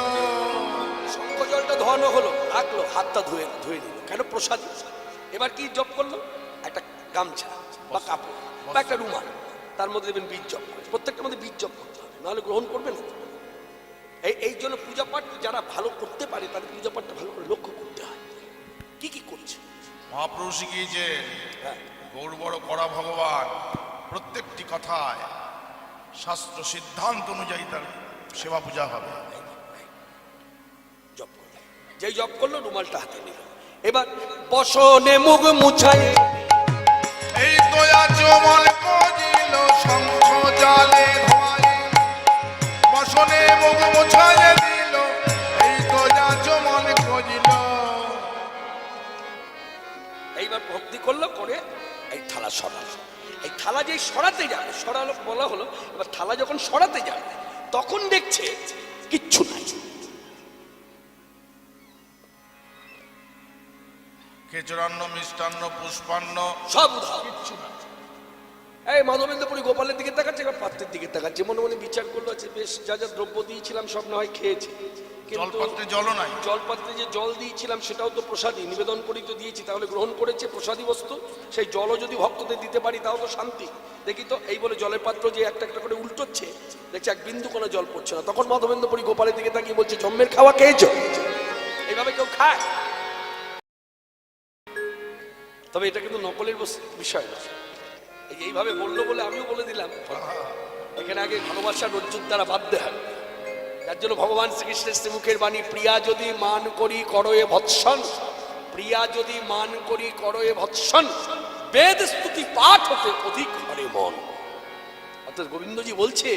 শঙ্খ জলটা ধোয়ানো হলো, রাখলো, হাতটা ধুয়ে নিল, কেন? প্রসাদ। এবার কি জপ করলো? একটা গামছা বা কাপড় বা একটা রুমাল, তার মধ্যে দেবেন বীজ জপ করে। প্রত্যেকটার মধ্যে বীজ জপ করতে হবে, নাহলে গ্রহণ করবে না। এই জন্য পূজা পাঠ যারা ভালো করতে পারে, তাদের পূজা পাঠটা ভালো করে লক্ষ্য করতে হয় কি কি করছে। মহাপ্রভু শিখিয়েছে, হ্যাঁ, গৌর বড় করা ভগবান, প্রত্যেকটি কথায় শাস্ত্র সিদ্ধান্ত অনুযায়ী তার সেবা পূজা হবে। জপ করলো, যেই জপ করলো রুমালটা হাতে নিল, এবার বসনে মুখ মুছায়, এই তো আচমন করিল, শঙ্খ জলে ধোয়ায়ে, বসনে মুখ মুছায়ে দিল, এই তো আচমন করিল। এইবার ভক্তি করলো, করে এই থালা সরালো। এই থালা যেই সরাতে যাবে, সরালো বলা হলো, এবার থালা যখন সরাতে যাবে তখন দেখছে কিচ্ছু নাই। খেচড়ান্ন, মিষ্টান্ন, পুষ্পান্ন সব উধাও, কিচ্ছু নাই। এই মাধবেন্দ্রপুরী গোপালের দিকে তাকাচ্ছে, এবার পাত্রের দিকে তাকাচ্ছে, মনে মনে বিচার করলো, আছে বেশ, যা যা দ্রব্য দিয়েছিলাম সব না হয় খেয়েছে, কিন্তু জলপাত্রে জলও নাই। জলপাত্রে যে জল দিয়েছিলাম সেটাও তো প্রসাদী, নিবেদন করি তো দিয়েছি, তাহলে গ্রহণ করেছে প্রসাদী বস্তু, সেই জলও যদি ভক্তদের দিতে পারি তাও তো শান্তি। দেখি তো, এই বলে জলের পাত্র যে একটা একটা করে উল্টোচ্ছে, দেখছে এক বিন্দু কোনো জল পড়ছে না। তখন মাধবেন্দ্রপুরী গোপালের দিকে তাকিয়ে বলছে, জম্মের খাওয়া খেয়েছো? এইভাবে কেউ খায়? তবে এটা কিন্তু নকলের বিষয় না, এইভাবে বললো বলে আমিও বলে দিলাম। এখানে আগে ভালোবাসার রজ্জুর দ্বারা বাধ্য হয়। যার জন্য ভগবান শ্রীকৃষ্ণের শ্রীমুখের বাণী, প্রিয়া যদি মান করি করয়ে ভৎসন, প্রিয়া যদি মান করি করয়ে ভৎসন, বেদ স্তুতি পাঠ হতে অধিক হরে মন। অর্থাৎ গোবিন্দজি বলছে,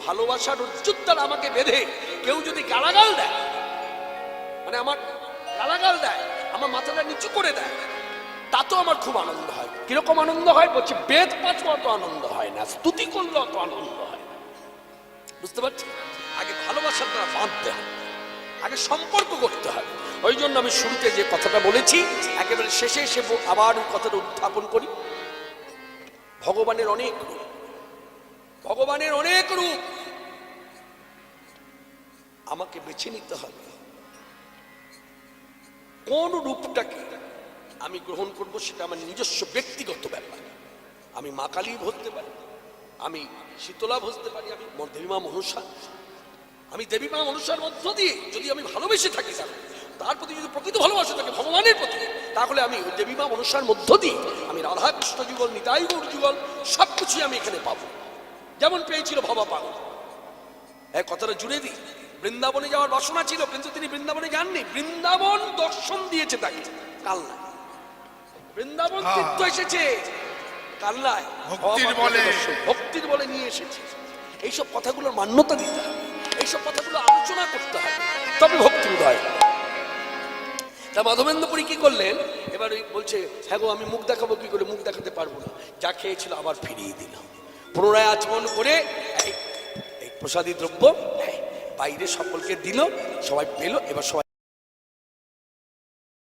ভালোবাসার রজ্জুর দ্বারা আমাকে বেঁধে কেউ যদি গালাগাল দেয়, মানে আমার গালাগাল দেয়, আমার মাথাটা নিচু করে দেয়, তাতেও আমার খুব আনন্দ হয়। কিরকম আনন্দ হয় বলছে, বেদ পাঠ অত আনন্দ হয় না, স্তুতি করলে অত আনন্দ হয় না। বুঝতে পারছি? আগে ভালোবাসার দ্বারা বাঁধতে হয়, আগে সম্পর্ক করতে হয়। ওই জন্য আমি শুরুতে যে কথাটা বলেছি, একেবারে শেষে এসে আবার ওই কথাটা উত্থাপন করি। ভগবানের অনেক রূপ, ভগবানের অনেক রূপ, আমাকে বেছে নিতে হবে কোন রূপটাকে আমি গ্রহণ করব। সেটা আমার নিজস্ব ব্যক্তিগত ব্যাপার। আমি মা কালী ভজতে পারি, আমি শীতলা ভজতে পারি, আমি দেবীমা মনসা, আমি দেবীমা মনসার মধ্য দিয়ে যদি আমি ভালোবেসে থাকি, তার প্রতি যদি প্রকৃত ভালোবাসা থাকে ভগবানের প্রতি, তাহলে আমি ওই দেবীমা মনসার মধ্য দিয়ে আমি রাধা কৃষ্ণ যুগল, নিতাই গৌর যুগল সবকিছুই আমি এখানে পাবো, যেমন পেয়েছিল ভবা পাগল। এক কথাটা জুড়ে দিই, বৃন্দাবনে যাওয়ার বাসনা ছিল, কিন্তু তিনি বৃন্দাবনে যাননি। বৃন্দাবন দর্শন দিয়েছে তাকে কালনায়, বৃন্দাবন তীর্থ এসেছে কালনায়, ভক্তির বলে নিয়ে এসেছে। এইসব কথাগুলোর মান্যতা দিতে হবে, এইসব কথাগুলো আলোচনা করতে হবে, তবে ভক্তি উদয়। তা মাধবেন্দ্রপুরী কি করলেন, এবার বলছে, হ্যাঁ গো আমি মুখ দেখাবো কি করে, মুখ দেখাতে পারবো না, যা খেয়েছিল আবার ফিরিয়ে দিলাম। পুনরায় আচমন করে এই প্রসাদী দ্রব্য বাইরে সকলকে দিল, সবাই পেল। এবার সবাই